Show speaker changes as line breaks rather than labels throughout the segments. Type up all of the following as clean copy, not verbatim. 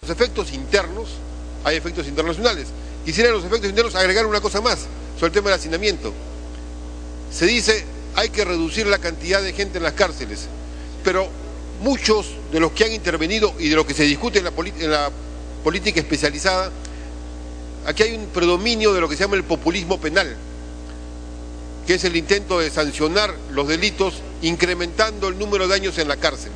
Los efectos internos, hay efectos internacionales. Quisiera en los efectos internos agregar una cosa más sobre el tema del hacinamiento. Se dice hay que reducir la cantidad de gente en las cárceles, pero muchos de los que han intervenido y de lo que se discute en la política especializada, aquí hay un predominio de lo que se llama el populismo penal, que es el intento de sancionar los delitos incrementando el número de años en la cárcel.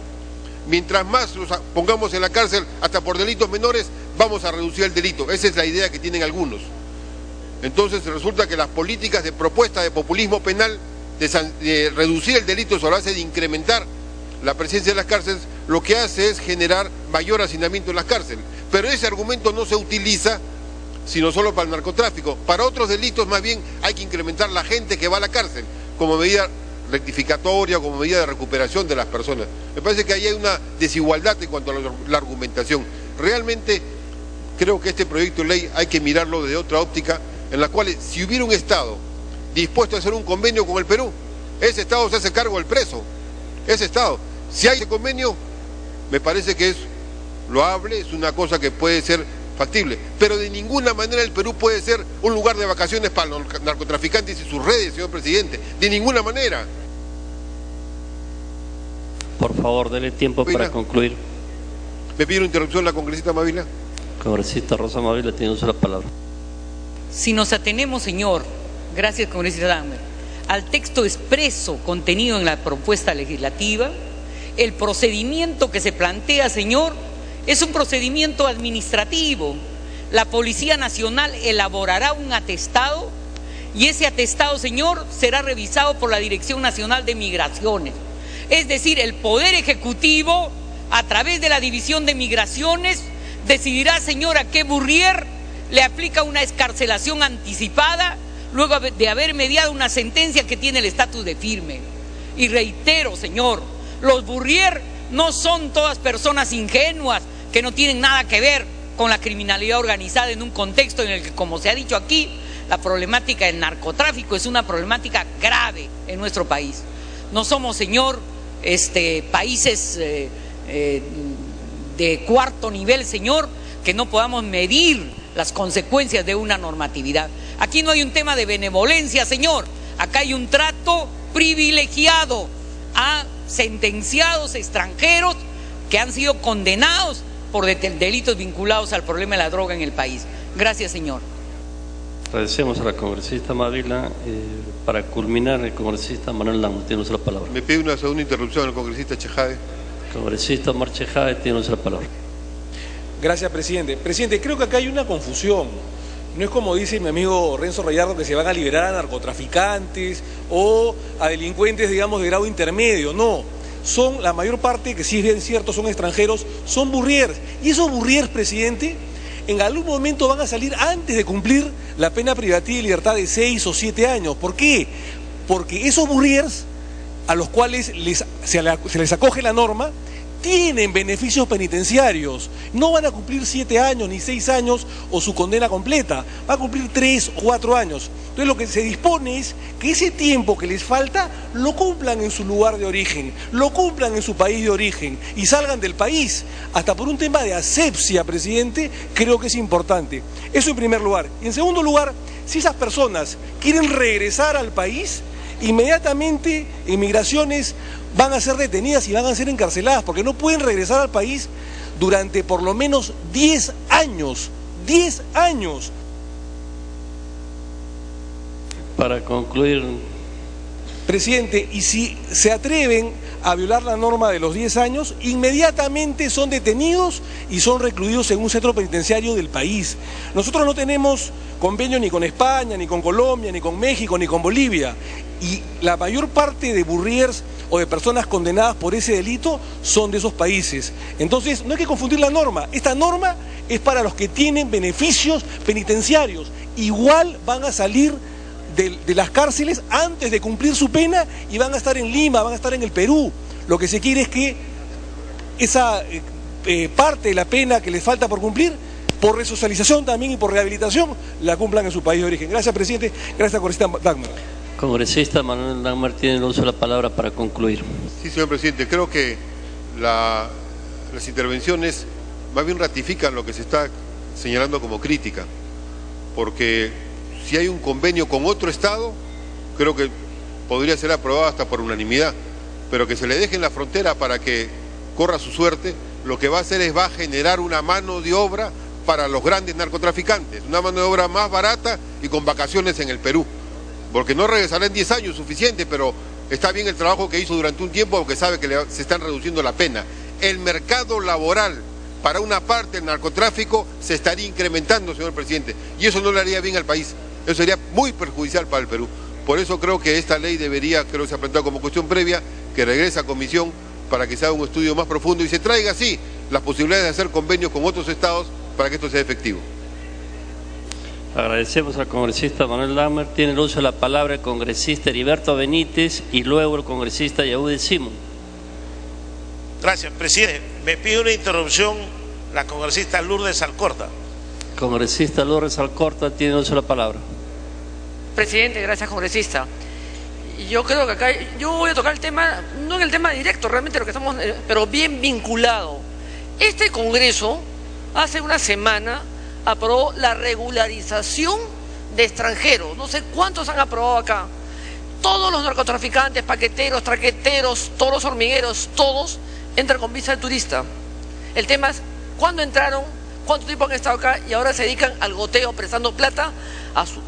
Mientras más los pongamos en la cárcel, hasta por delitos menores, vamos a reducir el delito. Esa es la idea que tienen algunos. Entonces resulta que las políticas de propuesta de populismo penal, de reducir el delito sobre la base de incrementar la presencia en las cárceles, lo que hace es generar mayor hacinamiento en las cárceles. Pero ese argumento no se utiliza sino solo para el narcotráfico. Para otros delitos más bien hay que incrementar la gente que va a la cárcel como medida rectificatoria, como medida de recuperación de las personas. Me parece que ahí hay una desigualdad en cuanto a la argumentación. Realmente creo que este proyecto de ley hay que mirarlo desde otra óptica, en la cual si hubiera un Estado dispuesto a hacer un convenio con el Perú, ese Estado se hace cargo del preso, ese Estado. Si hay ese convenio, me parece que es loable, es una cosa que puede ser factible, pero de ninguna manera el Perú puede ser un lugar de vacaciones para los narcotraficantes y sus redes, señor presidente, de ninguna manera.
Por favor, dele tiempo para concluir.
¿Me pide una interrupción la congresista Mávila?
Congresista Rosa Mávila, tiene usted la palabra.
Si nos atenemos, señor, gracias congresista Dahmer, al texto expreso contenido en la propuesta legislativa, el procedimiento que se plantea, señor, es un procedimiento administrativo. La Policía Nacional elaborará un atestado y ese atestado, señor, será revisado por la Dirección Nacional de Migraciones. Es decir, el Poder Ejecutivo, a través de la División de Migraciones, decidirá, señor, a qué Burrier le aplica una excarcelación anticipada luego de haber mediado una sentencia que tiene el estatus de firme. Y reitero, señor, los Burrier no son todas personas ingenuas que no tienen nada que ver con la criminalidad organizada en un contexto en el que, como se ha dicho aquí, la problemática del narcotráfico es una problemática grave en nuestro país. No somos, señor, países de cuarto nivel, señor, que no podamos medir las consecuencias de una normatividad. Aquí no hay un tema de benevolencia, señor. Acá hay un trato privilegiado a sentenciados extranjeros que han sido condenados por delitos vinculados al problema de la droga en el país. Gracias, señor.
Agradecemos a la congresista Mávila. Para culminar, el congresista Manuel Langma, tiene usted la palabra.
Me pide una segunda interrupción al congresista Chejade.
Congresista Omar Chejade, tiene usted la palabra.
Gracias, presidente. Presidente, creo que acá hay una confusión. No es como dice mi amigo Renzo Rayardo, que se van a liberar a narcotraficantes o a delincuentes, digamos, de grado intermedio. No, son la mayor parte, que sí es bien cierto, son extranjeros, son burriers. Y esos burriers, presidente, en algún momento van a salir antes de cumplir la pena privativa de libertad de 6 o 7 años. ¿Por qué? Porque esos burriers, a los cuales se les acoge la norma, tienen beneficios penitenciarios. No van a cumplir 7 años ni 6 años o su condena completa, va a cumplir 3 o 4 años. Entonces lo que se dispone es que ese tiempo que les falta lo cumplan en su lugar de origen, lo cumplan en su país de origen y salgan del país. Hasta por un tema de asepsia, presidente, creo que es importante. Eso en primer lugar. Y en segundo lugar, si esas personas quieren regresar al país, inmediatamente en migraciones van a ser detenidas y van a ser encarceladas, porque no pueden regresar al país durante por lo menos 10 años. 10 años.
Para concluir,
presidente, y si se atreven a violar la norma de los 10 años, inmediatamente son detenidos y son recluidos en un centro penitenciario del país. Nosotros no tenemos convenio ni con España, ni con Colombia, ni con México, ni con Bolivia, y la mayor parte de burriers o de personas condenadas por ese delito son de esos países. Entonces no hay que confundir la norma. Esta norma es para los que tienen beneficios penitenciarios. Igual van a salir de las cárceles antes de cumplir su pena y van a estar en Lima, van a estar en el Perú. Lo que se quiere es que esa parte de la pena que les falta por cumplir, por resocialización también y por rehabilitación, la cumplan en su país de origen. Gracias, presidente. Gracias, congresista Dahmer.
Congresista Manuel Dahmer, tiene el uso de la palabra para concluir.
Sí, señor presidente. Creo que las intervenciones más bien ratifican lo que se está señalando como crítica, porque si hay un convenio con otro Estado, creo que podría ser aprobado hasta por unanimidad, pero que se le deje en la frontera para que corra su suerte, lo que va a hacer es va a generar una mano de obra para los grandes narcotraficantes, una mano de obra más barata y con vacaciones en el Perú, porque no regresará en 10 años suficiente, pero está bien el trabajo que hizo durante un tiempo, porque sabe que se están reduciendo la pena. El mercado laboral para una parte del narcotráfico se estaría incrementando, señor presidente, y eso no le haría bien al país, eso sería muy perjudicial para el Perú. Por eso creo que esta ley debería, creo que se ha planteado como cuestión previa, que regrese a comisión para que se haga un estudio más profundo y se traiga así las posibilidades de hacer convenios con otros estados para que esto sea efectivo.
Agradecemos al congresista Manuel Dahmer. Tiene el uso de la palabra el congresista Heriberto Benítez y luego el congresista Yehudi Simón.
Gracias, presidente. Me pide una interrupción la congresista Lourdes Alcorta.
Congresista Lourdes Alcorta tiene el uso de la palabra.
Presidente, gracias, congresista. Yo creo que acá, yo voy a tocar el tema, no en el tema directo, realmente lo que estamos, pero bien vinculado. Este Congreso, hace una semana, aprobó la regularización de extranjeros. No sé cuántos han aprobado acá. Todos los narcotraficantes, paqueteros, traqueteros, todos los hormigueros, todos entran con visa de turista. El tema es cuándo entraron, cuánto tiempo han estado acá y ahora se dedican al goteo, prestando plata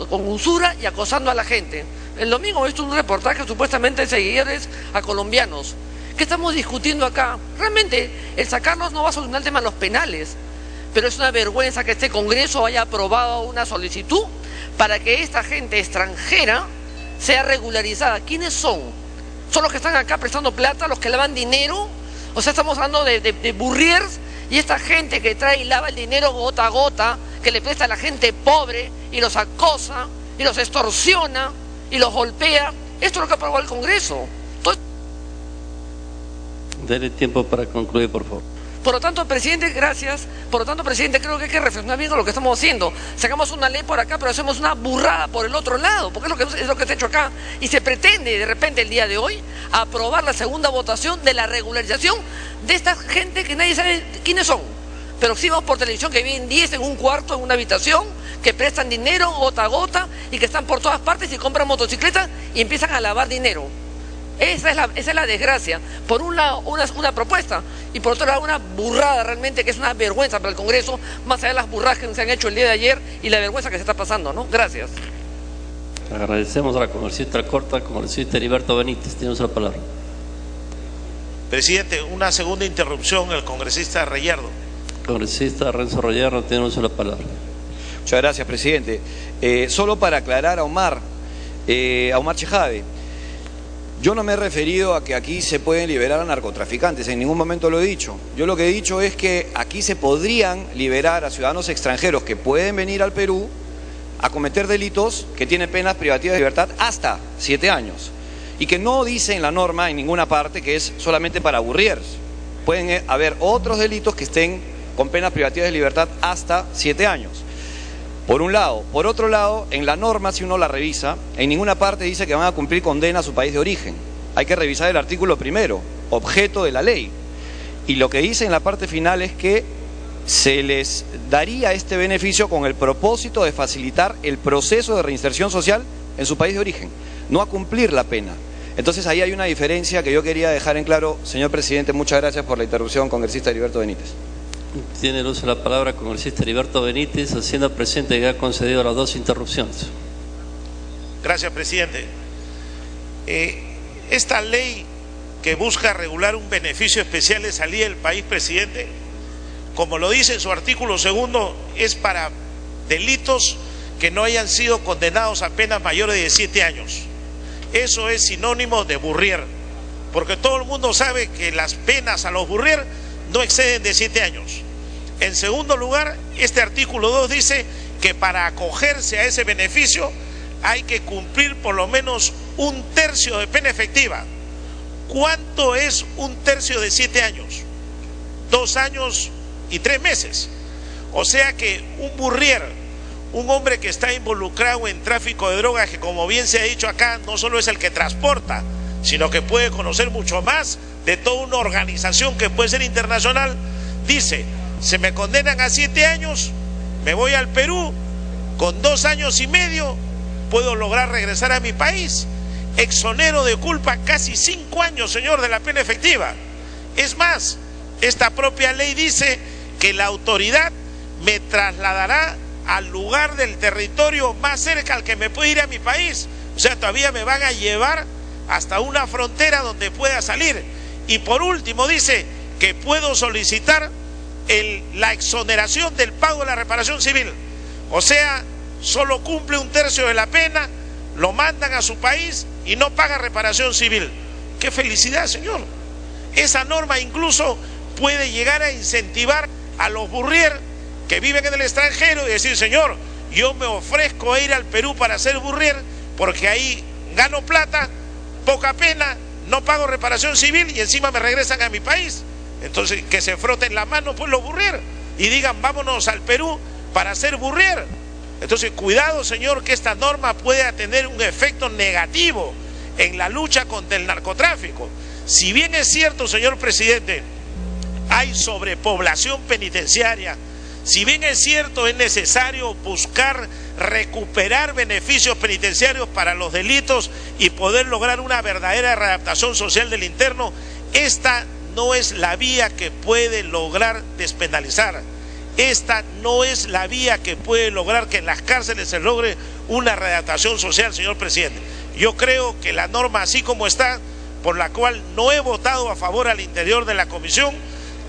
con usura y acosando a la gente. El domingo he visto un reportaje supuestamente de seguidores a colombianos. ¿Qué estamos discutiendo acá? Realmente el sacarlos no va a solucionar el tema de los penales, pero es una vergüenza que este Congreso haya aprobado una solicitud para que esta gente extranjera sea regularizada. ¿Quiénes son? ¿Son los que están acá prestando plata, los que lavan dinero? O sea, estamos hablando de burriers y esta gente que trae y lava el dinero gota a gota, que le presta a la gente pobre y los acosa y los extorsiona y los golpea. Esto es lo que aprobó el Congreso.
Dele tiempo para concluir, por favor.
Por lo tanto, presidente, gracias. Por lo tanto, presidente, creo que hay que reflexionar bien con lo que estamos haciendo. Sacamos una ley por acá, pero hacemos una burrada por el otro lado, porque es lo que se ha hecho acá. Y se pretende, de repente, el día de hoy, aprobar la segunda votación de la regularización de esta gente que nadie sabe quiénes son. Pero sí vemos por televisión que viven 10 en un cuarto, en una habitación, que prestan dinero gota a gota y que están por todas partes y compran motocicletas y empiezan a lavar dinero. Esa es la desgracia. Por un lado, una propuesta y por otro lado, una burrada realmente que es una vergüenza para el Congreso, más allá de las burradas que se han hecho el día de ayer y la vergüenza que se está pasando, ¿no? Gracias.
Agradecemos a la congresista Alcorta, congresista Heriberto Benítez. Tiene la palabra.
Presidente, una segunda interrupción, el congresista Reyardo.
Congresista Renzo Reyardo, tiene el uso de la palabra.
Muchas gracias, presidente. Solo para aclarar a Omar Chejade, yo no me he referido a que aquí se pueden liberar a narcotraficantes, en ningún momento lo he dicho. Yo lo que he dicho es que aquí se podrían liberar a ciudadanos extranjeros que pueden venir al Perú a cometer delitos que tienen penas privativas de libertad hasta 7 años. Y que no dice en la norma, en ninguna parte, que es solamente para burriers. Pueden haber otros delitos que estén con penas privativas de libertad hasta 7 años. Por un lado. Por otro lado, en la norma, si uno la revisa, en ninguna parte dice que van a cumplir condena a su país de origen. Hay que revisar el artículo primero, objeto de la ley. Y lo que dice en la parte final es que se les daría este beneficio con el propósito de facilitar el proceso de reinserción social en su país de origen, no a cumplir la pena. Entonces ahí hay una diferencia que yo quería dejar en claro. Señor presidente, muchas gracias por la interrupción, congresista Heriberto Benítez.
Tiene el uso de la palabra el congresista Heriberto Benítez, haciendo presente que ha concedido las 2 interrupciones.
Gracias, presidente. Esta ley que busca regular un beneficio especial de salida del país, presidente, como lo dice en su artículo segundo, es para delitos que no hayan sido condenados a penas mayores de 7 años. Eso es sinónimo de burrier, porque todo el mundo sabe que las penas a los burrier no exceden de 7 años. En segundo lugar, este artículo 2 dice que para acogerse a ese beneficio hay que cumplir por lo menos 1/3 de pena efectiva. ¿Cuánto es 1/3 de 7 años? 2 años y 3 meses. O sea que un burrier, un hombre que está involucrado en tráfico de drogas, que como bien se ha dicho acá, no solo es el que transporta, sino que puede conocer mucho más de toda una organización que puede ser internacional, dice, se me condenan a 7 años, me voy al Perú, con 2 años y medio puedo lograr regresar a mi país. Exonero de culpa casi 5 años, señor, de la pena efectiva. Es más, esta propia ley dice que la autoridad me trasladará al lugar del territorio más cerca al que me puede ir a mi país. O sea, todavía me van a llevar hasta una frontera donde pueda salir. Y por último dice que puedo solicitar la exoneración del pago de la reparación civil. O sea, solo cumple 1/3 de la pena, lo mandan a su país y no paga reparación civil. ¡Qué felicidad, señor! Esa norma incluso puede llegar a incentivar a los burrier que viven en el extranjero y decir, señor, yo me ofrezco a ir al Perú para ser burrier porque ahí gano plata, poca pena, no pago reparación civil y encima me regresan a mi país. Entonces que se froten la mano pues los burrier y digan vámonos al Perú para ser burrier. Entonces cuidado, señor, que esta norma pueda tener un efecto negativo en la lucha contra el narcotráfico. Si bien es cierto, señor presidente, hay sobrepoblación penitenciaria, si bien es cierto, es necesario buscar recuperar beneficios penitenciarios para los delitos y poder lograr una verdadera readaptación social del interno, esta no es la vía que puede lograr despenalizar. Esta no es la vía que puede lograr que en las cárceles se logre una readaptación social, señor presidente. Yo creo que la norma así como está, por la cual no he votado a favor al interior de la comisión,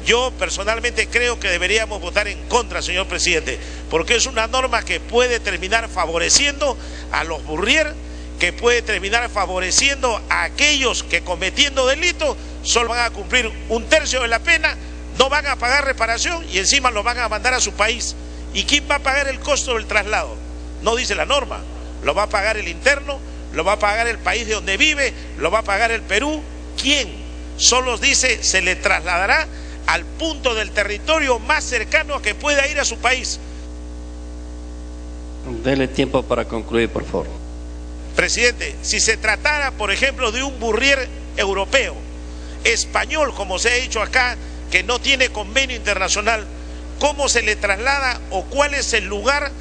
yo personalmente creo que deberíamos votar en contra, señor presidente, porque es una norma que puede terminar favoreciendo a los burrier, que puede terminar favoreciendo a aquellos que cometiendo delitos solo van a cumplir 1/3 de la pena, no van a pagar reparación y encima los van a mandar a su país. ¿Y quién va a pagar el costo del traslado? No dice la norma, lo va a pagar el interno, lo va a pagar el país de donde vive, lo va a pagar el Perú. ¿Quién? Solo dice se le trasladará al punto del territorio más cercano a que pueda ir a su país.
Dele tiempo para concluir, por favor.
Presidente, si se tratara, por ejemplo, de un burrier europeo, español, como se ha dicho acá, que no tiene convenio internacional, ¿cómo se le traslada o cuál es el lugar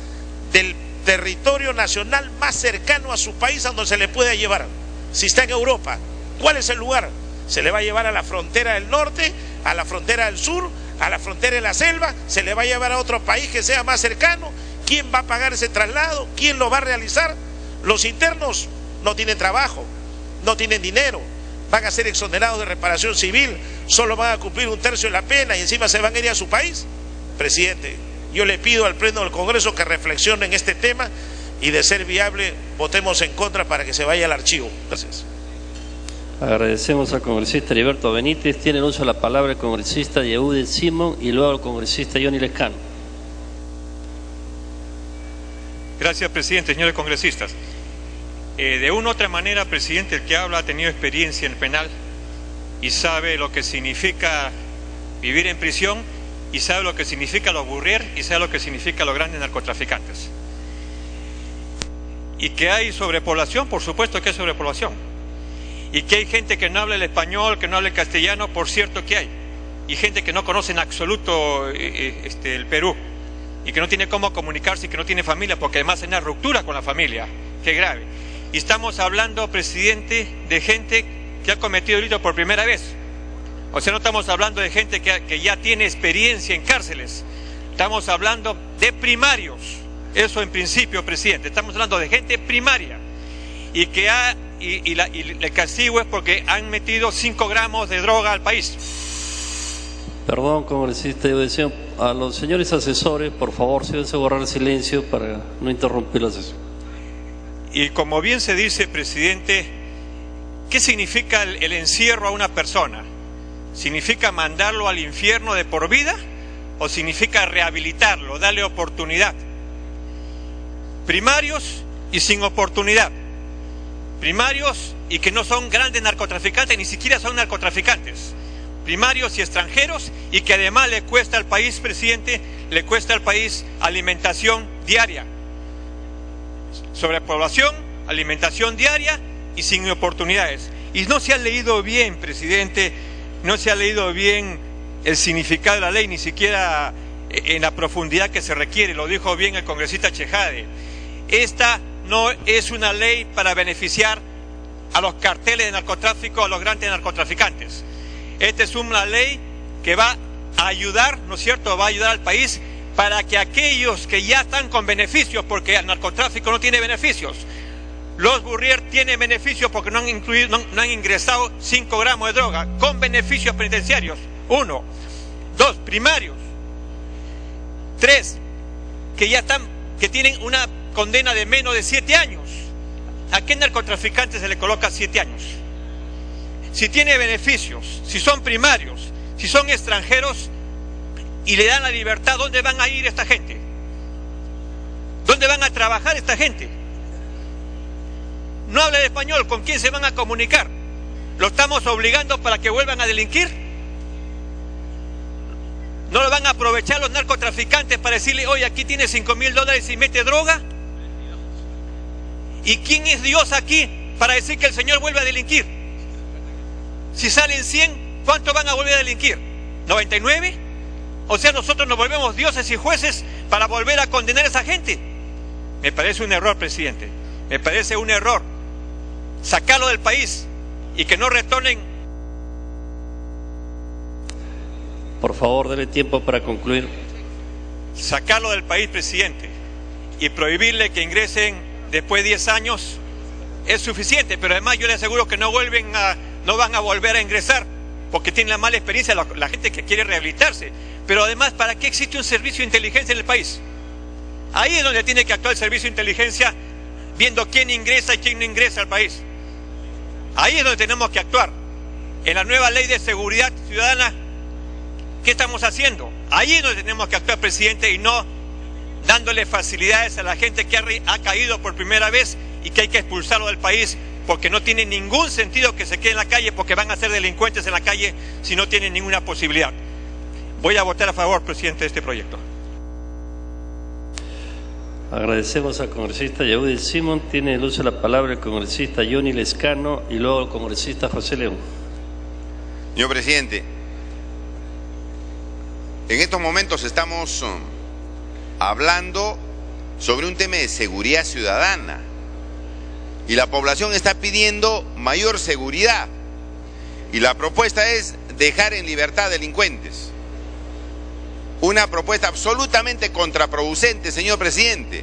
del territorio nacional más cercano a su país a donde se le pueda llevar? Si está en Europa, ¿cuál es el lugar? Se le va a llevar a la frontera del norte, a la frontera del sur, a la frontera de la selva, se le va a llevar a otro país que sea más cercano. ¿Quién va a pagar ese traslado? ¿Quién lo va a realizar? Los internos no tienen trabajo, no tienen dinero, van a ser exonerados de reparación civil, solo van a cumplir 1/3 de la pena y encima se van a ir a su país. Presidente, yo le pido al Pleno del Congreso que reflexione en este tema y de ser viable votemos en contra para que se vaya al archivo. Gracias.
Agradecemos al congresista Heriberto Benítez. Tiene el uso de la palabra el congresista Yehude Simón y luego el congresista Johnny Lescano.
Gracias, presidente. Señores congresistas, de una u otra manera, presidente, el que habla ha tenido experiencia en el penal y sabe lo que significa vivir en prisión y sabe lo que significa los burrier y sabe lo que significa los grandes narcotraficantes. Y que hay sobrepoblación, por supuesto que hay sobrepoblación. Y que hay gente que no habla el español, que no habla el castellano, por cierto que hay. Y gente que no conoce en absoluto el Perú. Y que no tiene cómo comunicarse y que no tiene familia, porque además hay una ruptura con la familia. Qué grave. Y estamos hablando, presidente, de gente que ha cometido delito por primera vez. O sea, no estamos hablando de gente que ya tiene experiencia en cárceles. Estamos hablando de primarios. Eso en principio, presidente. Estamos hablando de gente primaria. Y que el castigo es porque han metido 5 gramos de droga al país.
Perdón, congresista, yo decía a los señores asesores, por favor, si deben guardar silencio para no interrumpir la sesión.
Y como bien se dice, presidente, ¿qué significa el encierro a una persona? ¿Significa mandarlo al infierno de por vida o significa rehabilitarlo, darle oportunidad? Primarios y sin oportunidad. Primarios y que no son grandes narcotraficantes, ni siquiera son narcotraficantes. Primarios y extranjeros y que además le cuesta al país, presidente, le cuesta al país alimentación diaria. Sobrepoblación, alimentación diaria y sin oportunidades. Y no se ha leído bien, presidente, no se ha leído bien el significado de la ley, ni siquiera en la profundidad que se requiere. Lo dijo bien el congresista Chejade. Esta no es una ley para beneficiar a los carteles de narcotráfico, a los grandes narcotraficantes. Esta es una ley que va a ayudar, ¿no es cierto?, va a ayudar al país para que aquellos que ya están con beneficios, porque el narcotráfico no tiene beneficios, los Burrier tienen beneficios porque no han ingresado 5 gramos de droga, con beneficios penitenciarios, 1. 2, primarios. 3, que tienen una condena de menos de 7 años. ¿A qué narcotraficante se le coloca 7 años? Si tiene beneficios, si son primarios, si son extranjeros y le dan la libertad, ¿dónde van a ir esta gente? ¿Dónde van a trabajar esta gente? No habla español, ¿con quién se van a comunicar? ¿Lo estamos obligando para que vuelvan a delinquir? ¿No lo van a aprovechar los narcotraficantes para decirle, oye, aquí tiene $5.000 y mete droga? ¿Y quién es Dios aquí para decir que el Señor vuelve a delinquir? Si salen 100, ¿cuántos van a volver a delinquir? ¿99? O sea, nosotros nos volvemos dioses y jueces para volver a condenar a esa gente. Me parece un error, presidente. Me parece un error sacarlo del país y que no retornen.
Por favor, dele tiempo para concluir.
Sacarlo del país, presidente, y prohibirle que ingresen después de 10 años es suficiente, pero además yo le aseguro que no van a volver a ingresar porque tienen la mala experiencia la gente que quiere rehabilitarse. Pero además, ¿para qué existe un servicio de inteligencia en el país? Ahí es donde tiene que actuar el servicio de inteligencia, viendo quién ingresa y quién no ingresa al país. Ahí es donde tenemos que actuar. En la nueva ley de seguridad ciudadana, ¿qué estamos haciendo? Ahí es donde tenemos que actuar, presidente, y no dándole facilidades a la gente que ha caído por primera vez y que hay que expulsarlo del país, porque no tiene ningún sentido que se quede en la calle, porque van a ser delincuentes en la calle si no tienen ninguna posibilidad. Voy a votar a favor, presidente, de este proyecto.
Agradecemos al congresista Yehudi Simón. Tiene el uso de la palabra el congresista Johnny Lescano y luego el congresista José León.
Señor presidente, en estos momentos estamos hablando sobre un tema de seguridad ciudadana y la población está pidiendo mayor seguridad y la propuesta es dejar en libertad delincuentes. Una propuesta absolutamente contraproducente, señor presidente.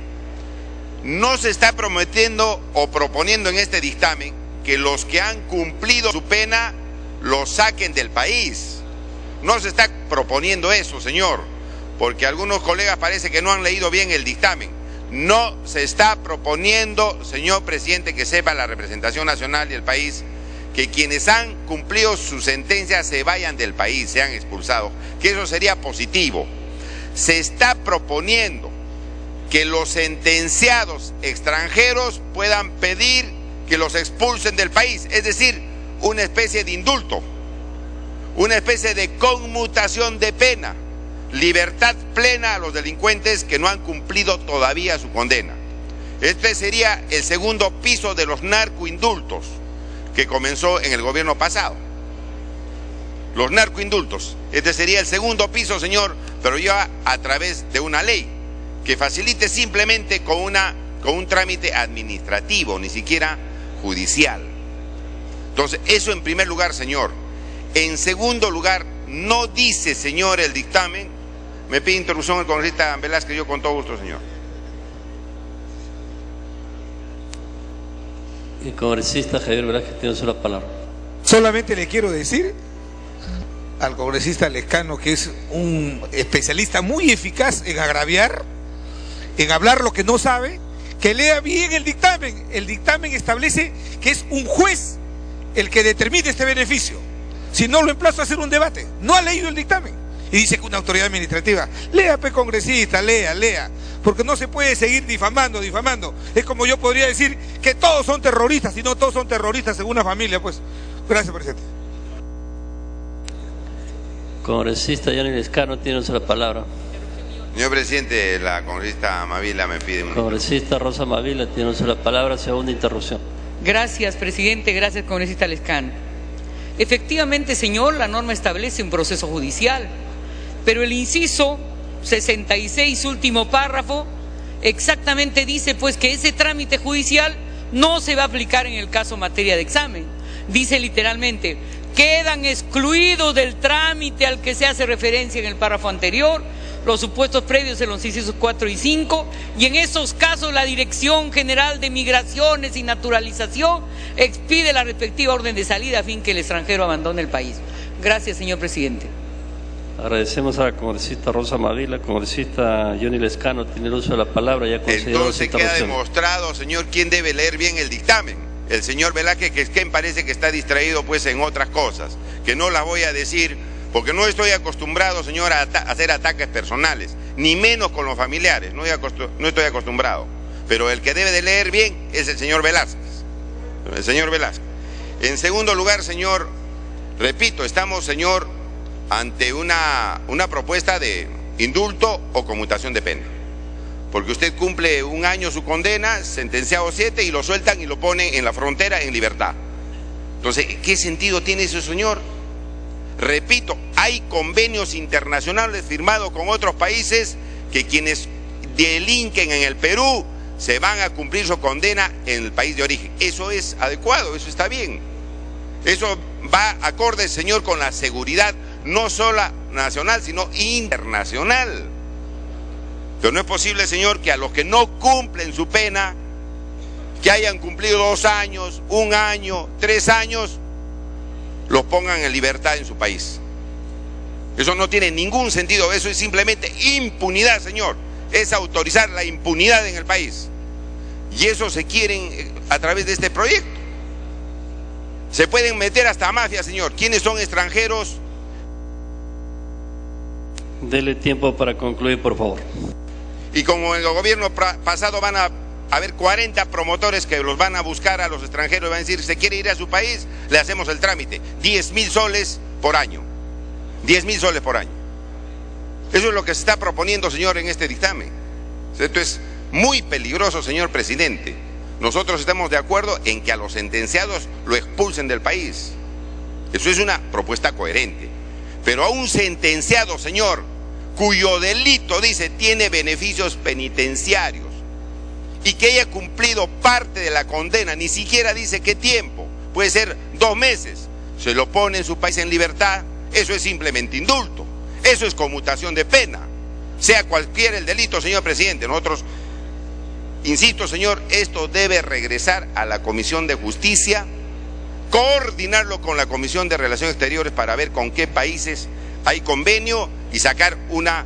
No se está prometiendo o proponiendo en este dictamen que los que han cumplido su pena los saquen del país. No se está proponiendo eso, señor, porque algunos colegas parece que no han leído bien el dictamen. No se está proponiendo, señor presidente, que sepa la representación nacional y el país, que quienes han cumplido su sentencia se vayan del país, sean expulsados, que eso sería positivo. Se está proponiendo que los sentenciados extranjeros puedan pedir que los expulsen del país, es decir, una especie de indulto, una especie de conmutación de pena, libertad plena a los delincuentes que no han cumplido todavía su condena. Este sería el segundo piso de los narcoindultos que comenzó en el gobierno pasado. Los narcoindultos. Este sería el segundo piso, señor, pero ya a través de una ley que facilite simplemente con un trámite administrativo, ni siquiera judicial. Entonces, eso en primer lugar, señor. En segundo lugar, no dice, señor, el dictamen. Me pide interrupción el congresista Velázquez, yo con todo gusto, señor.
El congresista Javier Velázquez tiene la palabra.
Solamente le quiero decir al congresista Lescano, que es un especialista muy eficaz en agraviar, en hablar lo que no sabe, que lea bien el dictamen. El dictamen establece que es un juez el que determine este beneficio. Si no, lo emplazo a hacer un debate. No ha leído el dictamen y dice que una autoridad administrativa. Lea, congresista, lea, porque no se puede seguir difamando. Es como yo podría decir que todos son terroristas, y no todos son terroristas en una familia, pues. Gracias, presidente.
Congresista Johnny Lescano tiene la palabra.
Señor presidente, la congresista Mavila me pide un...
Congresista Rosa Mavila tiene la palabra, segunda interrupción.
Gracias, presidente. Gracias, congresista Lescano. Efectivamente, señor, la norma establece un proceso judicial, pero el inciso 66, último párrafo, exactamente dice pues que ese trámite judicial no se va a aplicar en el caso materia de examen. Dice literalmente: quedan excluidos del trámite al que se hace referencia en el párrafo anterior los supuestos previos en los incisos 4 y 5, y en esos casos la Dirección General de Migraciones y Naturalización expide la respectiva orden de salida a fin que el extranjero abandone el país. Gracias, señor presidente.
Agradecemos a la congresista Rosa Maguila. Congresista Johnny Lescano tiene el uso de la palabra. Ya
entonces queda demostrado, señor, quién debe leer bien el dictamen. El señor Velázquez, que parece que está distraído pues en otras cosas, que no las voy a decir, porque no estoy acostumbrado, señor, a hacer ataques personales, ni menos con los familiares, no estoy acostumbrado. Pero el que debe de leer bien es el señor Velázquez. El señor Velázquez. En segundo lugar, señor, repito, estamos, señor, ante una propuesta de indulto o conmutación de pena. Porque usted cumple 1 año su condena, sentenciado 7, y lo sueltan y lo ponen en la frontera en libertad. Entonces, ¿qué sentido tiene eso, señor? Repito, hay convenios internacionales firmados con otros países que quienes delinquen en el Perú se van a cumplir su condena en el país de origen. Eso es adecuado, eso está bien. Eso va acorde, señor, con la seguridad no solo nacional, sino internacional. Pero no es posible, señor, que a los que no cumplen su pena, que hayan cumplido 2 años, 1 año, 3 años, los pongan en libertad en su país. Eso no tiene ningún sentido, eso es simplemente impunidad, señor. Es autorizar la impunidad en el país. Y eso se quieren a través de este proyecto. Se pueden meter hasta mafias, señor. ¿Quiénes son extranjeros?
Dele tiempo para concluir, por favor.
Y como en el gobierno pasado van a haber 40 promotores que los van a buscar a los extranjeros y van a decir: ¿se quiere ir a su país? Le hacemos el trámite. 10.000 soles por año. 10.000 soles por año. Eso es lo que se está proponiendo, señor, en este dictamen. Esto es muy peligroso, señor presidente. Nosotros estamos de acuerdo en que a los sentenciados lo expulsen del país. Eso es una propuesta coherente. Pero a un sentenciado, señor, cuyo delito, dice, tiene beneficios penitenciarios y que haya cumplido parte de la condena, ni siquiera dice qué tiempo, puede ser 2 meses, se lo pone en su país en libertad, eso es simplemente indulto, eso es conmutación de pena, sea cualquiera el delito, señor presidente. Nosotros, insisto, señor, esto debe regresar a la Comisión de Justicia, coordinarlo con la Comisión de Relaciones Exteriores para ver con qué países hay convenio y sacar una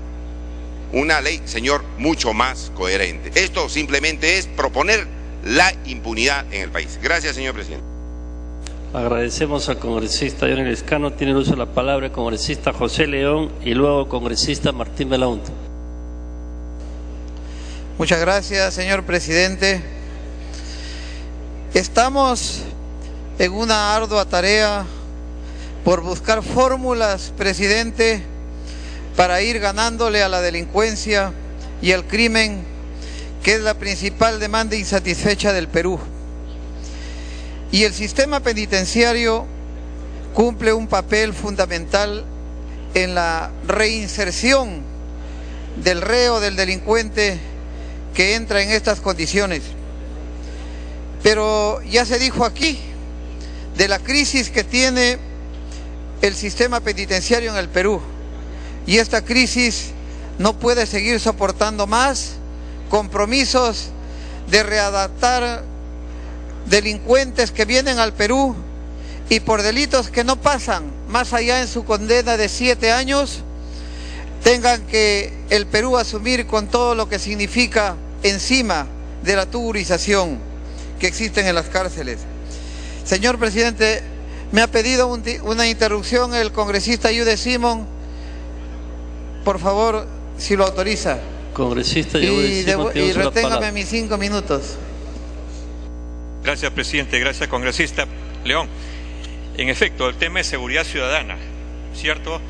ley, señor, mucho más coherente. Esto simplemente es proponer la impunidad en el país. Gracias, señor presidente.
Agradecemos al congresista Johnny Lescano. Tiene el uso de la palabra el congresista José León y luego congresista Martín Belaunte.
Muchas gracias, señor presidente. Estamos en una ardua tarea por buscar fórmulas, presidente, para ir ganándole a la delincuencia y al crimen, que es la principal demanda insatisfecha del Perú. Y el sistema penitenciario cumple un papel fundamental en la reinserción del reo, del delincuente que entra en estas condiciones. Pero ya se dijo aquí de la crisis que tiene el sistema penitenciario en el Perú, y esta crisis no puede seguir soportando más compromisos de readaptar delincuentes que vienen al Perú y por delitos que no pasan más allá en su condena de 7 años, tengan que el Perú asumir con todo lo que significa encima de la tuburización que existen en las cárceles. Señor presidente, me ha pedido una interrupción el congresista Yude Simón. Por favor, si lo autoriza.
Congresista Yude Simón,
y reténgame mis 5 minutos.
Gracias, presidente. Gracias, congresista León. En efecto, el tema es seguridad ciudadana, ¿cierto?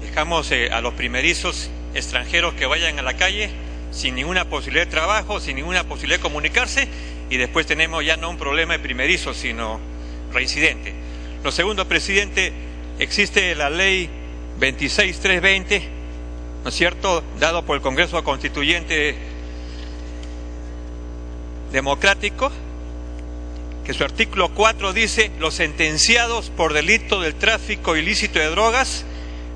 Dejamos a los primerizos extranjeros que vayan a la calle sin ninguna posibilidad de trabajo, sin ninguna posibilidad de comunicarse, y después tenemos ya no un problema de primerizos, sino reincidente. Lo segundo, presidente, existe la ley 26320, ¿no es cierto?, dado por el Congreso Constituyente Democrático, que su artículo 4 dice: los sentenciados por delito del tráfico ilícito de drogas,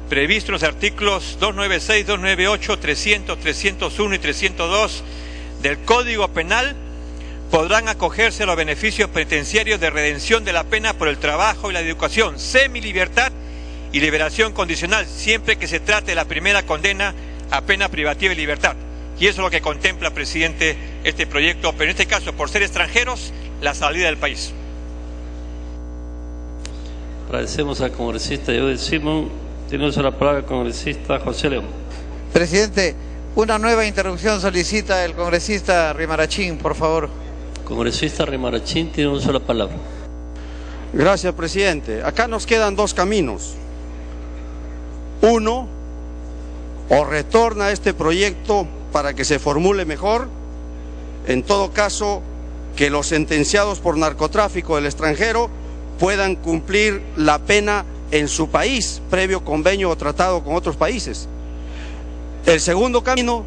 previsto en los artículos 296, 298, 300, 301 y 302 del Código Penal, podrán acogerse a los beneficios penitenciarios de redención de la pena por el trabajo y la educación, semilibertad y liberación condicional, siempre que se trate de la primera condena a pena privativa de libertad. Y eso es lo que contempla, presidente, este proyecto, pero en este caso, por ser extranjeros, la salida del país.
Agradecemos al congresista Judith Simón. Tiene uso de la palabra el congresista José León.
Presidente, una nueva interrupción solicita el congresista Rimarachín, por favor.
Congresista Rimarachín tiene uso de la palabra.
Gracias, presidente. Acá nos quedan dos caminos. Uno, o retorna este proyecto para que se formule mejor. En todo caso, que los sentenciados por narcotráfico del extranjero puedan cumplir la pena en su país, previo convenio o tratado con otros países. El segundo camino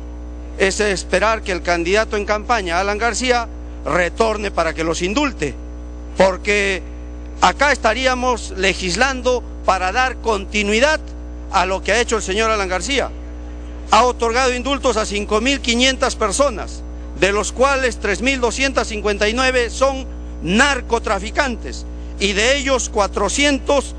es esperar que el candidato en campaña, Alan García, retorne para que los indulte, porque acá estaríamos legislando para dar continuidad a lo que ha hecho el señor Alan García. Ha otorgado indultos a 5.500 personas, de los cuales 3.259 son narcotraficantes, y de ellos 400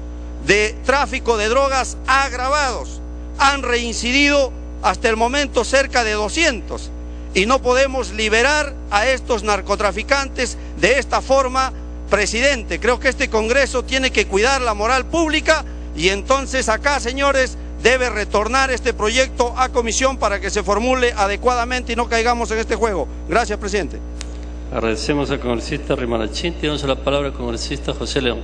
de tráfico de drogas agravados. Han reincidido hasta el momento cerca de 200, y no podemos liberar a estos narcotraficantes de esta forma, presidente. Creo que este Congreso tiene que cuidar la moral pública, y entonces acá, señores, debe retornar este proyecto a comisión para que se formule adecuadamente y no caigamos en este juego. Gracias, presidente.
Agradecemos al congresista Rimarachín. Tiene uso de la palabra el congresista José León.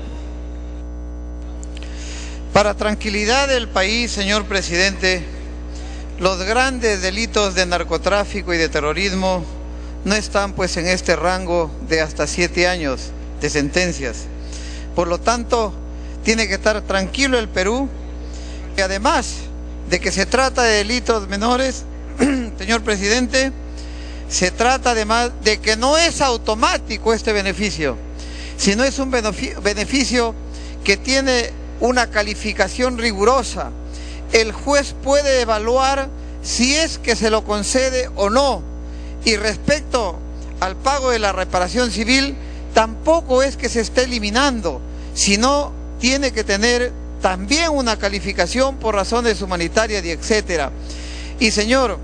Para tranquilidad del país, señor presidente, los grandes delitos de narcotráfico y de terrorismo no están pues en este rango de hasta 7 años de sentencias. Por lo tanto, tiene que estar tranquilo el Perú. Y además de que se trata de delitos menores, señor presidente, se trata además de que no es automático este beneficio, sino es un beneficio que tiene una calificación rigurosa. El juez puede evaluar si es que se lo concede o no. Y respecto al pago de la reparación civil, tampoco es que se esté eliminando, sino tiene que tener también una calificación por razones humanitarias y etcétera. Y señor,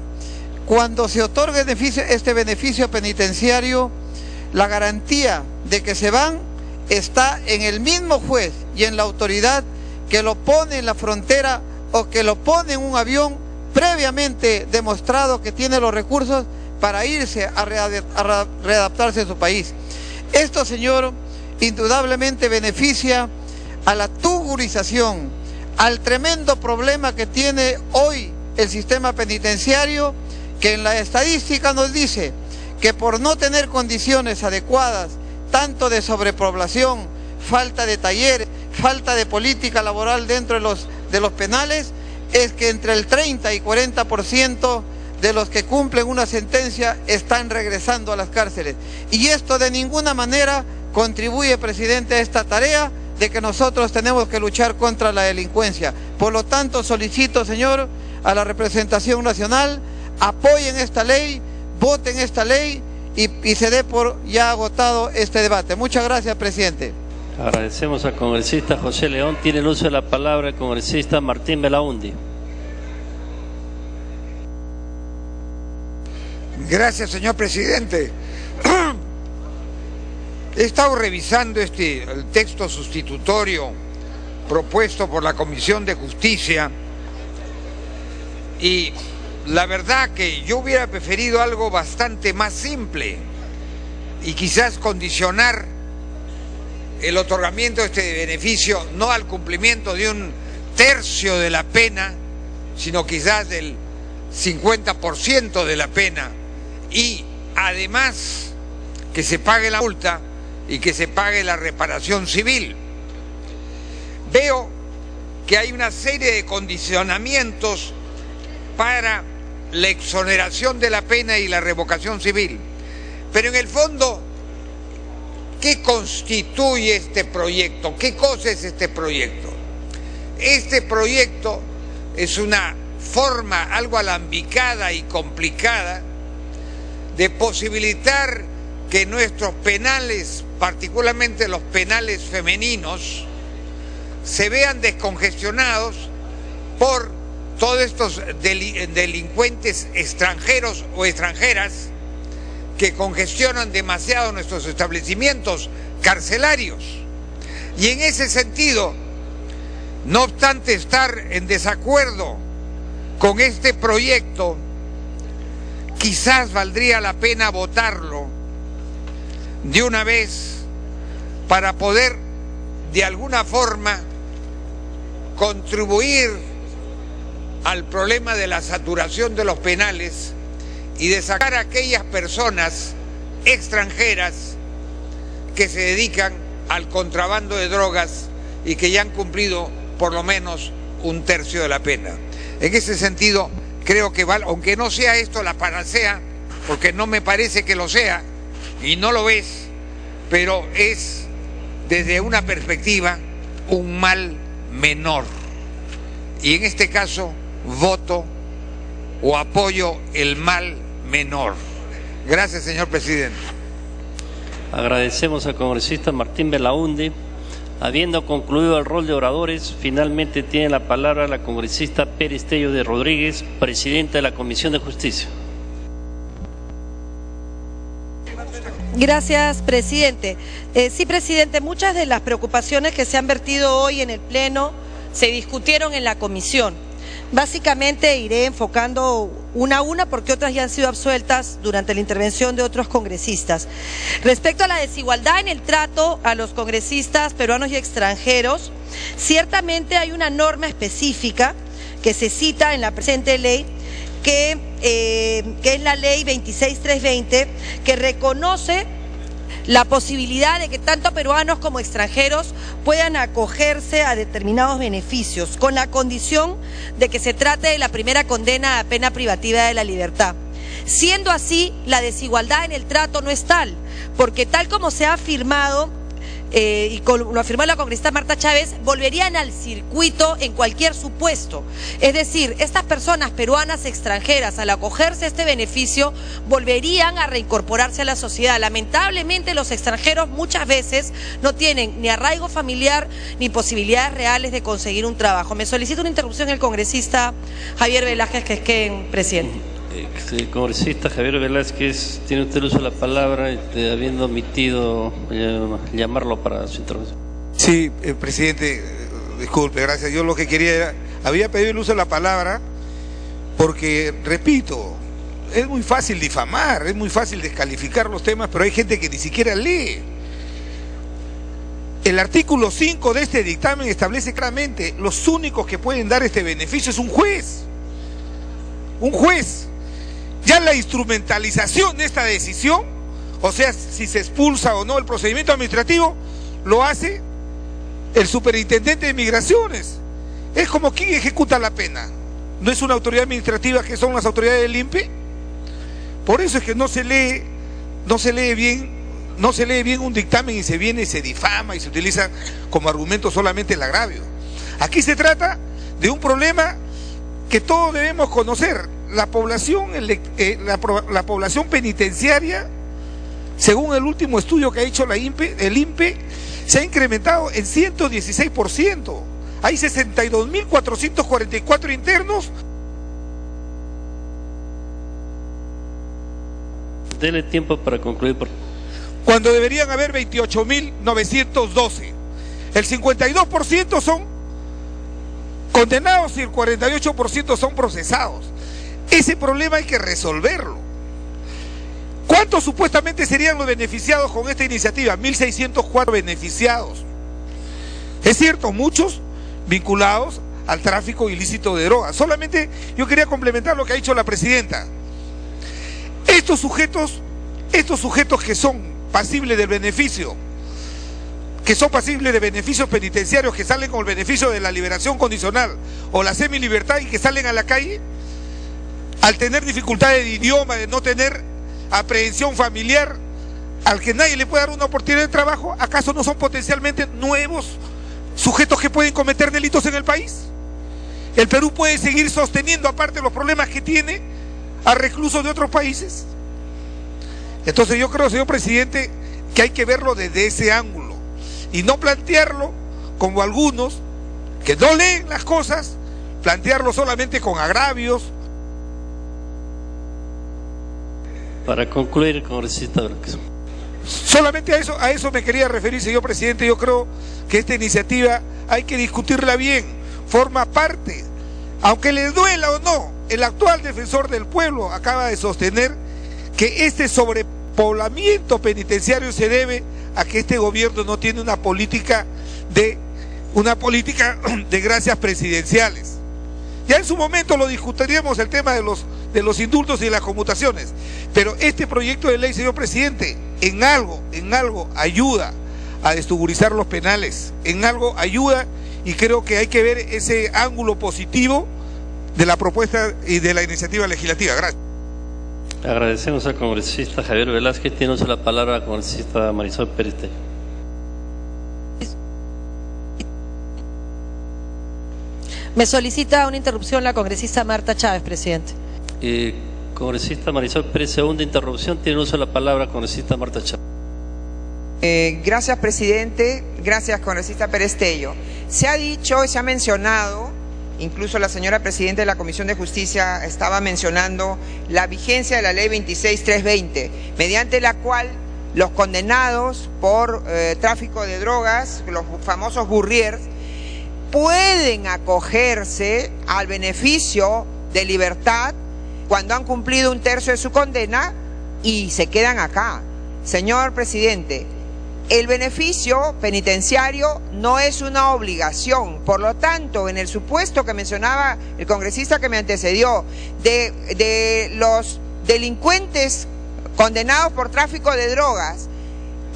cuando se otorga este beneficio penitenciario, la garantía de que se van está en el mismo juez y en la autoridad que lo pone en la frontera o que lo pone en un avión previamente demostrado que tiene los recursos para irse a readaptarse a su país. Esto, señor, indudablemente beneficia a la tugurización, al tremendo problema que tiene hoy el sistema penitenciario, que en la estadística nos dice que por no tener condiciones adecuadas, tanto de sobrepoblación, falta de talleres, falta de política laboral dentro de los penales, es que entre el 30 y 40% de los que cumplen una sentencia están regresando a las cárceles. Y esto de ninguna manera contribuye, presidente, a esta tarea de que nosotros tenemos que luchar contra la delincuencia. Por lo tanto, solicito, señor, a la representación nacional, apoyen esta ley, voten esta ley y se dé por ya agotado este debate. Muchas gracias, presidente.
Agradecemos al congresista José León. Tiene el uso de la palabra el congresista Martín Belaúnde.
Gracias, señor presidente. He estado revisando el texto sustitutorio propuesto por la Comisión de Justicia y la verdad que yo hubiera preferido algo bastante más simple y quizás condicionar el otorgamiento de este beneficio no al cumplimiento de 1/3 de la pena, sino quizás del 50% de la pena, y además que se pague la multa y que se pague la reparación civil. veo que hay una serie de condicionamientos para la exoneración de la pena y la revocación civil. Pero en el fondo, ¿qué constituye este proyecto? ¿Qué cosa es este proyecto? Este proyecto es una forma algo alambicada y complicada de posibilitar que nuestros penales, particularmente los penales femeninos, se vean descongestionados por todos estos delincuentes extranjeros o extranjeras que congestionan demasiado nuestros establecimientos carcelarios. Y en ese sentido, no obstante estar en desacuerdo con este proyecto, quizás valdría la pena votarlo de una vez para poder de alguna forma contribuir al problema de la saturación de los penales y de sacar a aquellas personas extranjeras que se dedican al contrabando de drogas y que ya han cumplido por lo menos un tercio de la pena. En ese sentido, creo que aunque no sea esto la panacea, porque no me parece que lo sea, y no lo es, pero es desde una perspectiva un mal menor. Y en este caso voto o apoyo el mal menor. Gracias, señor presidente.
Agradecemos al congresista Martín Belaunde. Habiendo concluido el rol de oradores, finalmente tiene la palabra la congresista Pérez Tello de Rodríguez, presidenta de la Comisión de Justicia.
Gracias, presidente. Sí, presidente, muchas de las preocupaciones que se han vertido hoy en el Pleno se discutieron en la comisión. Básicamente iré enfocando una a una porque otras ya han sido absueltas durante la intervención de otros congresistas. Respecto a la desigualdad en el trato a los congresistas peruanos y extranjeros, ciertamente hay una norma específica que se cita en la presente ley, que es la ley 26320, que reconoce la posibilidad de que tanto peruanos como extranjeros puedan acogerse a determinados beneficios, con la condición de que se trate de la primera condena a pena privativa de la libertad. Siendo así, la desigualdad en el trato no es tal, porque tal como se ha afirmado, y lo afirmó la congresista Marta Chávez, volverían al circuito en cualquier supuesto. Es decir, estas personas peruanas extranjeras, al acogerse a este beneficio, volverían a reincorporarse a la sociedad. Lamentablemente, los extranjeros muchas veces no tienen ni arraigo familiar ni posibilidades reales de conseguir un trabajo. Me solicita una interrupción el congresista Javier Velázquez Quesquén, presidente.
Congresista Javier Velázquez, tiene usted el uso de la palabra, habiendo omitido llamarlo para su intervención.
Sí, presidente, disculpe, gracias. Yo lo que quería era, había pedido el uso de la palabra porque, repito, es muy fácil difamar, es muy fácil descalificar los temas, pero hay gente que ni siquiera lee. El artículo 5 de este dictamen establece claramente los únicos que pueden dar este beneficio es un juez. Un juez. Ya la instrumentalización de esta decisión, o sea, si se expulsa o no el procedimiento administrativo, lo hace el superintendente de migraciones. Es como quien ejecuta la pena. ¿No es una autoridad administrativa que son las autoridades del INPE? Por eso es que no se lee bien un dictamen y se difama y se utiliza como argumento solamente el agravio. Aquí se trata de un problema que todos debemos conocer. La población penitenciaria, según el último estudio que ha hecho el INPE, se ha incrementado en 116%. Hay 62.444 internos.
Dele tiempo para concluir.
Cuando deberían haber 28.912. El 52% son condenados y el 48% son procesados. Ese problema hay que resolverlo. ¿Cuántos supuestamente serían los beneficiados con esta iniciativa? 1.604 beneficiados. Es cierto, muchos vinculados al tráfico ilícito de drogas. Solamente yo quería complementar lo que ha dicho la presidenta. Estos sujetos que son pasibles del beneficio, que son pasibles de beneficios penitenciarios, que salen con el beneficio de la liberación condicional o la semilibertad y que salen a la calle, al tener dificultades de idioma, de no tener aprehensión familiar, al que nadie le puede dar una oportunidad de trabajo, ¿acaso no son potencialmente nuevos sujetos que pueden cometer delitos en el país? ¿El Perú puede seguir sosteniendo, aparte de los problemas que tiene, a reclusos de otros países? Entonces yo creo, señor presidente, que hay que verlo desde ese ángulo y no plantearlo como algunos que no leen las cosas, plantearlo solamente con agravios.
Para concluir, congresista Velázquez.
Solamente a eso me quería referir, señor presidente. Yo creo que esta iniciativa hay que discutirla bien, forma parte, aunque le duela o no, el actual defensor del pueblo acaba de sostener que este sobrepoblamiento penitenciario se debe a que este gobierno no tiene una política de gracias presidenciales. Ya en su momento lo discutiríamos, el tema de los indultos y las conmutaciones, pero este proyecto de ley, señor presidente, en algo ayuda a destugurizar los penales, en algo ayuda, y creo que hay que ver ese ángulo positivo de la propuesta y de la iniciativa legislativa. Gracias.
Agradecemos al congresista Javier Velázquez. Tiene la palabra la congresista Marisol Pérez Tello.
Me solicita una interrupción la congresista Marta Chávez, presidente.
Congresista Marisol Pérez, segunda interrupción. Tiene uso de la palabra congresista Marta Chávez.
Gracias, presidente. Gracias, congresista Pérez Tello. Se ha dicho y se ha mencionado, incluso la señora presidenta de la Comisión de Justicia estaba mencionando la vigencia de la ley 26320, mediante la cual los condenados por tráfico de drogas, los famosos burriers, pueden acogerse al beneficio de libertad cuando han cumplido 1/3 de su condena y se quedan acá. Señor presidente, el beneficio penitenciario no es una obligación. Por lo tanto, en el supuesto que mencionaba el congresista que me antecedió, de los delincuentes condenados por tráfico de drogas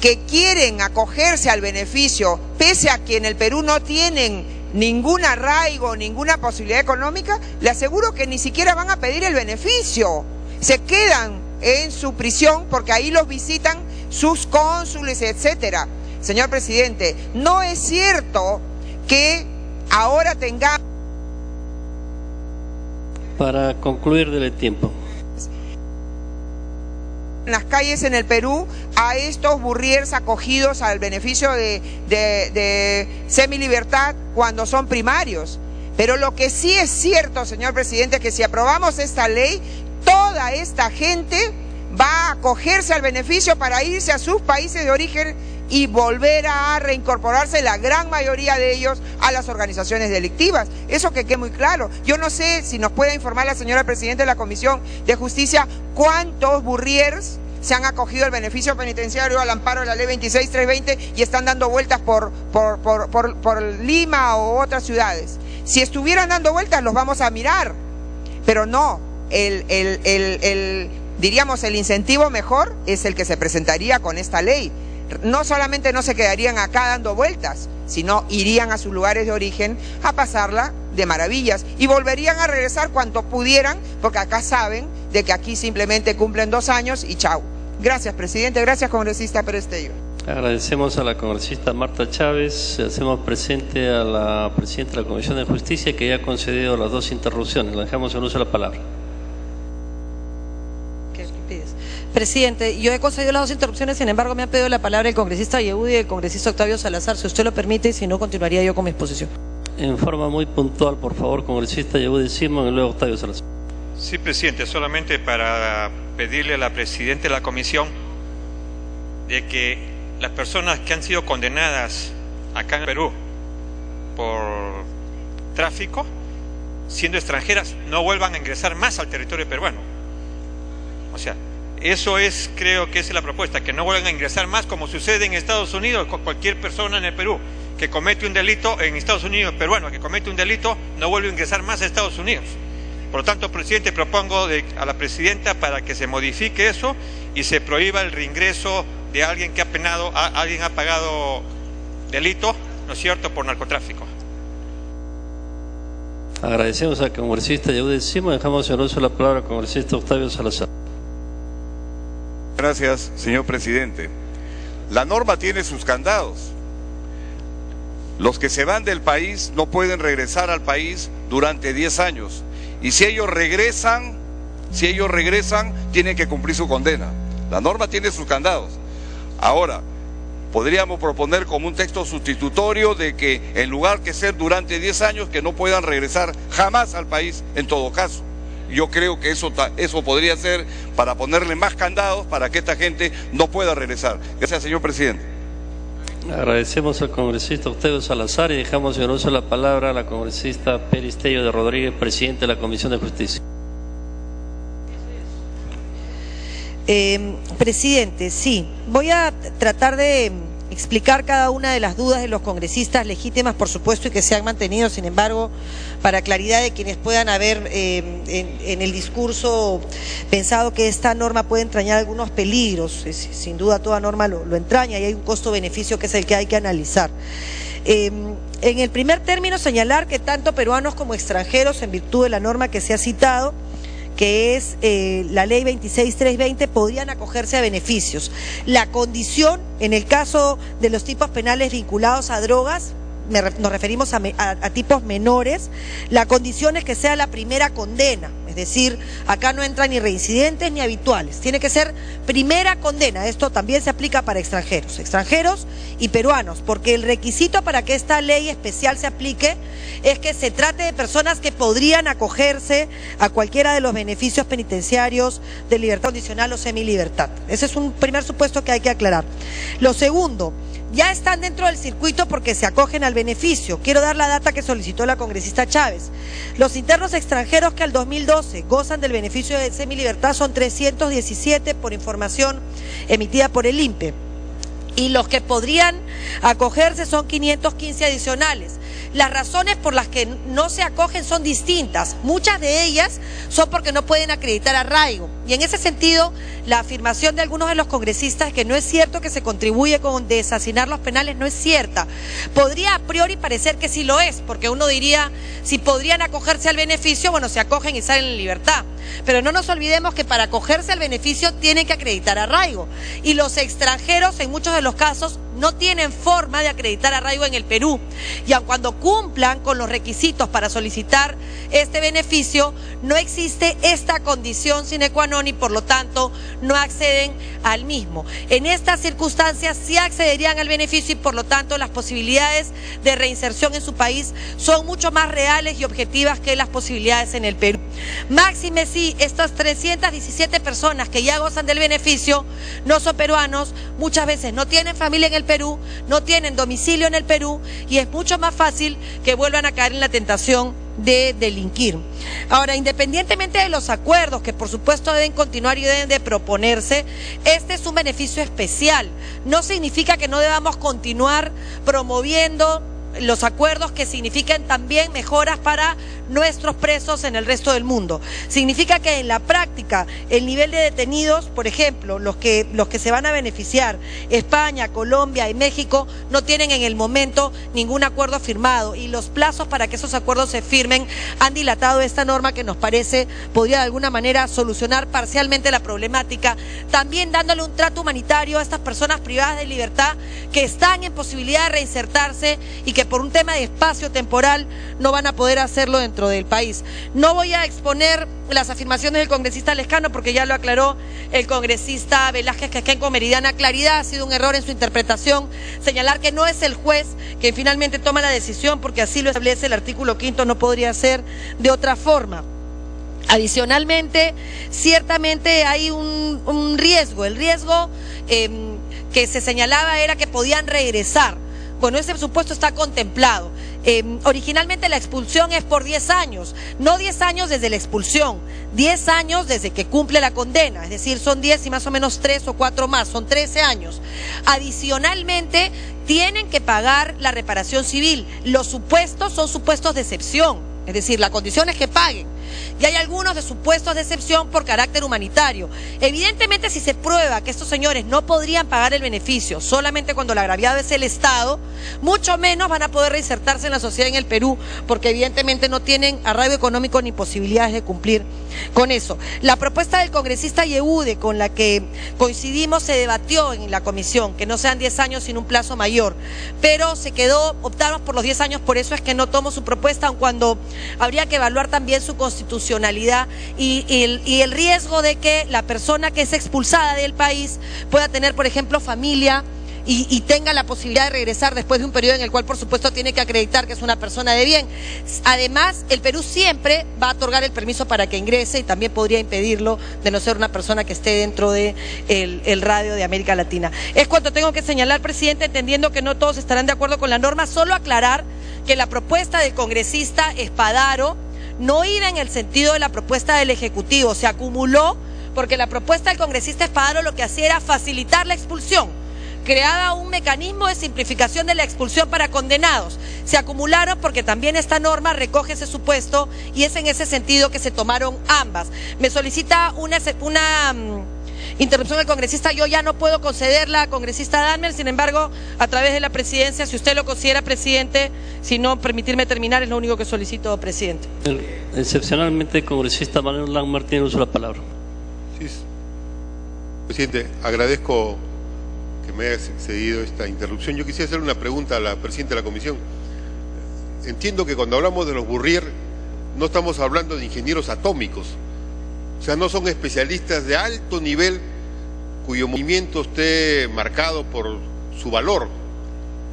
que quieren acogerse al beneficio, pese a que en el Perú no tienen ningún arraigo, ninguna posibilidad económica, le aseguro que ni siquiera van a pedir el beneficio. Se quedan en su prisión porque ahí los visitan sus cónsules, etcétera. Señor presidente, no es cierto que ahora tengamos...
Para concluir del tiempo.
En las calles en el Perú a estos burriers acogidos al beneficio de semilibertad cuando son primarios. Pero lo que sí es cierto, señor presidente, es que si aprobamos esta ley, toda esta gente va a acogerse al beneficio para irse a sus países de origen y volver a reincorporarse, la gran mayoría de ellos, a las organizaciones delictivas. Eso que quede muy claro. Yo no sé si nos puede informar la señora presidenta de la Comisión de Justicia cuántos burriers se han acogido al beneficio penitenciario al amparo de la ley 26320 y están dando vueltas por Lima o otras ciudades. Si estuvieran dando vueltas los vamos a mirar, pero no, diríamos el incentivo mejor es el que se presentaría con esta ley. No solamente no se quedarían acá dando vueltas, sino irían a sus lugares de origen a pasarla de maravillas y volverían a regresar cuanto pudieran, porque acá saben de que aquí simplemente cumplen 2 años y chau. Gracias, presidente. Gracias, congresista Pérez Tello.
Agradecemos a la congresista Marta Chávez. Hacemos presente a la presidenta de la Comisión de Justicia que ya ha concedido las 2 interrupciones. La dejamos en uso de la palabra.
Presidente, yo he concedido las 2 interrupciones, sin embargo me han pedido la palabra el congresista Yehudi y el congresista Octavio Salazar. Si usted lo permite, y si no, continuaría yo con mi exposición.
En forma muy puntual, por favor, congresista Yehudi Simón y luego Octavio Salazar.
Sí, presidente, solamente para pedirle a la presidenta de la comisión de que las personas que han sido condenadas acá en el Perú por tráfico, siendo extranjeras, no vuelvan a ingresar más al territorio peruano. O sea, eso es, creo que esa es la propuesta, que no vuelvan a ingresar más, como sucede en Estados Unidos con cualquier persona en el Perú que comete un delito en Estados Unidos, peruano que comete un delito, no vuelve a ingresar más a Estados Unidos. Por lo tanto, presidente, propongo a la presidenta para que se modifique eso y se prohíba el reingreso de alguien que ha pagado delito, ¿no es cierto?, por narcotráfico.
Agradecemos al congresista Yehude Simo. Dejamos en uso la palabra al congresista Octavio Salazar.
Gracias, señor presidente. La norma tiene sus candados. Los que se van del país no pueden regresar al país durante 10 años. Y si ellos regresan, tienen que cumplir su condena. La norma tiene sus candados. Ahora, podríamos proponer como un texto sustitutorio de que en lugar que ser durante 10 años, que no puedan regresar jamás al país en todo caso. Yo creo que eso podría ser para ponerle más candados para que esta gente no pueda regresar. Gracias, señor presidente.
Agradecemos al congresista Octavio Salazar y dejamos en uso la palabra a la congresista Peristello de Rodríguez, presidente de la Comisión de Justicia.
Presidente, sí, voy a tratar de explicar cada una de las dudas de los congresistas, legítimas por supuesto y que se han mantenido, sin embargo, para claridad de quienes puedan haber en el discurso pensado que esta norma puede entrañar algunos peligros. Sin duda toda norma lo entraña y hay un costo-beneficio que es el que hay que analizar. En el primer término señalar que tanto peruanos como extranjeros, en virtud de la norma que se ha citado, que es la ley 26320, podrían acogerse a beneficios. La condición, en el caso de los tipos penales vinculados a drogas, nos referimos a tipos menores, la condición es que sea la primera condena, es decir, acá no entran ni reincidentes ni habituales, tiene que ser primera condena. Esto también se aplica para extranjeros y peruanos, porque el requisito para que esta ley especial se aplique es que se trate de personas que podrían acogerse a cualquiera de los beneficios penitenciarios de libertad condicional o semilibertad. Ese es un primer supuesto que hay que aclarar. Lo segundo, ya están dentro del circuito porque se acogen al beneficio. Quiero dar la data que solicitó la congresista Chávez. Los internos extranjeros que al 2012 gozan del beneficio de semilibertad son 317 por información emitida por el INPE. Y los que podrían acogerse son 515 adicionales. Las razones por las que no se acogen son distintas. Muchas de ellas son porque no pueden acreditar arraigo. Y en ese sentido, la afirmación de algunos de los congresistas que no es cierto que se contribuye con desasinar los penales no es cierta. Podría a priori parecer que sí lo es, porque uno diría, si podrían acogerse al beneficio, bueno, se acogen y salen en libertad. Pero no nos olvidemos que para acogerse al beneficio tienen que acreditar arraigo. Y los extranjeros, en muchos de los casos, no tienen forma de acreditar arraigo en el Perú. Y aun cuando cumplan con los requisitos para solicitar este beneficio, no existe esta condición sine qua non y por lo tanto no acceden al mismo. En estas circunstancias sí accederían al beneficio y por lo tanto las posibilidades de reinserción en su país son mucho más reales y objetivas que las posibilidades en el Perú. Máxime si estas 317 personas que ya gozan del beneficio no son peruanos, muchas veces no tienen familia en el Perú, no tienen domicilio en el Perú y es mucho más fácil que vuelvan a caer en la tentación de delinquir. Ahora, independientemente de los acuerdos que por supuesto deben continuar y deben de proponerse, este es un beneficio especial. No significa que no debamos continuar promoviendo los acuerdos que significan también mejoras para nuestros presos en el resto del mundo. Significa que en la práctica el nivel de detenidos, por ejemplo, los que se van a beneficiar, España, Colombia y México, no tienen en el momento ningún acuerdo firmado y los plazos para que esos acuerdos se firmen han dilatado esta norma que nos parece podría de alguna manera solucionar parcialmente la problemática, también dándole un trato humanitario a estas personas privadas de libertad que están en posibilidad de reinsertarse y que por un tema de espacio temporal no van a poder hacerlo dentro del país. No voy a exponer las afirmaciones del congresista Lescano porque ya lo aclaró el congresista Velázquez Quezquén con meridiana claridad. Ha sido un error en su interpretación señalar que no es el juez que finalmente toma la decisión porque así lo establece el artículo 5, no podría ser de otra forma. Adicionalmente, ciertamente hay un riesgo. El riesgo que se señalaba era que podían regresar. Bueno, ese supuesto está contemplado. Originalmente la expulsión es por 10 años, no 10 años desde la expulsión, 10 años desde que cumple la condena, es decir, son 10 y más o menos 3 o 4 más, son 13 años. Adicionalmente, tienen que pagar la reparación civil. Los supuestos son supuestos de excepción, es decir, la condición es que paguen. Y hay algunos de supuestos de excepción por carácter humanitario. Evidentemente, si se prueba que estos señores no podrían pagar el beneficio solamente cuando el agraviado es el Estado, mucho menos van a poder reinsertarse en la sociedad en el Perú, porque evidentemente no tienen arraigo económico ni posibilidades de cumplir con eso. La propuesta del congresista Yehude, con la que coincidimos, se debatió en la comisión, que no sean 10 años sin un plazo mayor, pero se quedó, optamos por los 10 años, por eso es que no tomo su propuesta, aun cuando habría que evaluar también su constitucionalidad y el riesgo de que la persona que es expulsada del país pueda tener, por ejemplo, familia y tenga la posibilidad de regresar después de un periodo en el cual, por supuesto, tiene que acreditar que es una persona de bien. Además, el Perú siempre va a otorgar el permiso para que ingrese y también podría impedirlo de no ser una persona que esté dentro de el radio de América Latina. Es cuanto tengo que señalar, presidente, entendiendo que no todos estarán de acuerdo con la norma, solo aclarar que la propuesta del congresista Espadaro no iba en el sentido de la propuesta del Ejecutivo, se acumuló porque la propuesta del congresista Espadaro lo que hacía era facilitar la expulsión. Creaba un mecanismo de simplificación de la expulsión para condenados. Se acumularon porque también esta norma recoge ese supuesto y es en ese sentido que se tomaron ambas. Me solicita una interrupción del congresista, yo ya no puedo concederla, congresista Dahmer, sin embargo, a través de la presidencia, si usted lo considera, presidente, si no, permitirme terminar, es lo único que solicito, presidente.
Excepcionalmente, el congresista Manuel Dahmer tiene uso de la palabra.
Sí, presidente, agradezco que me haya cedido esta interrupción. Yo quisiera hacer una pregunta a la presidenta de la comisión. Entiendo que cuando hablamos de los Burrier no estamos hablando de ingenieros atómicos, o sea, no son especialistas de alto nivel cuyo movimiento esté marcado por su valor.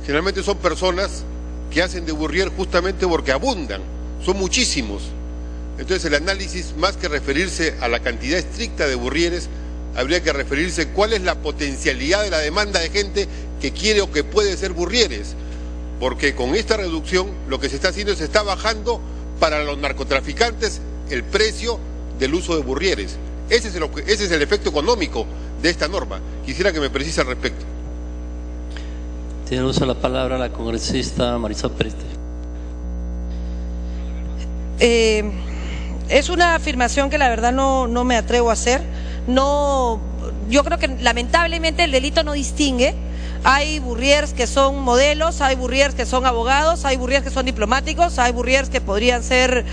Generalmente son personas que hacen de Burrier justamente porque abundan, son muchísimos. Entonces el análisis, más que referirse a la cantidad estricta de Burrieres, habría que referirse cuál es la potencialidad de la demanda de gente que quiere o que puede ser Burrieres, porque con esta reducción lo que se está haciendo es se está bajando para los narcotraficantes el precio del uso de Burrieres. Ese es el efecto económico de esta norma. Quisiera que me precise al respecto.
Tiene uso de la palabra la congresista Marisol Periste.
Es una afirmación que la verdad no me atrevo a hacer. No, yo creo que lamentablemente el delito no distingue. Hay Burriers que son modelos, hay Burriers que son abogados, hay Burriers que son diplomáticos, hay Burriers que podrían ser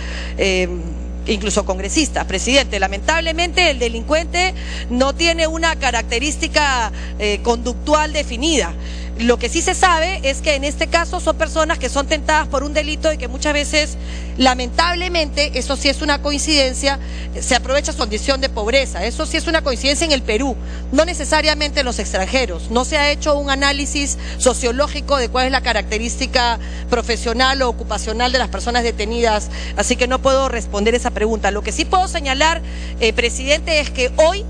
incluso congresistas, presidente. Lamentablemente el delincuente no tiene una característica conductual definida. Lo que sí se sabe es que en este caso son personas que son tentadas por un delito y que muchas veces, lamentablemente, eso sí es una coincidencia, se aprovecha su condición de pobreza. Eso sí es una coincidencia en el Perú, no necesariamente en los extranjeros. No se ha hecho un análisis sociológico de cuál es la característica profesional o ocupacional de las personas detenidas, así que no puedo responder esa pregunta. Lo que sí puedo señalar, presidente, es que hoy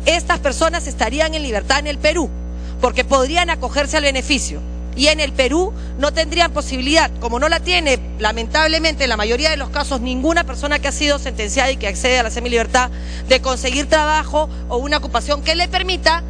estas personas estarían en libertad en el Perú, porque podrían acogerse al beneficio. Y en el Perú no tendrían posibilidad, como no la tiene, lamentablemente, en la mayoría de los casos, ninguna persona que ha sido sentenciada y que accede a la semilibertad, de conseguir trabajo o una ocupación que le permita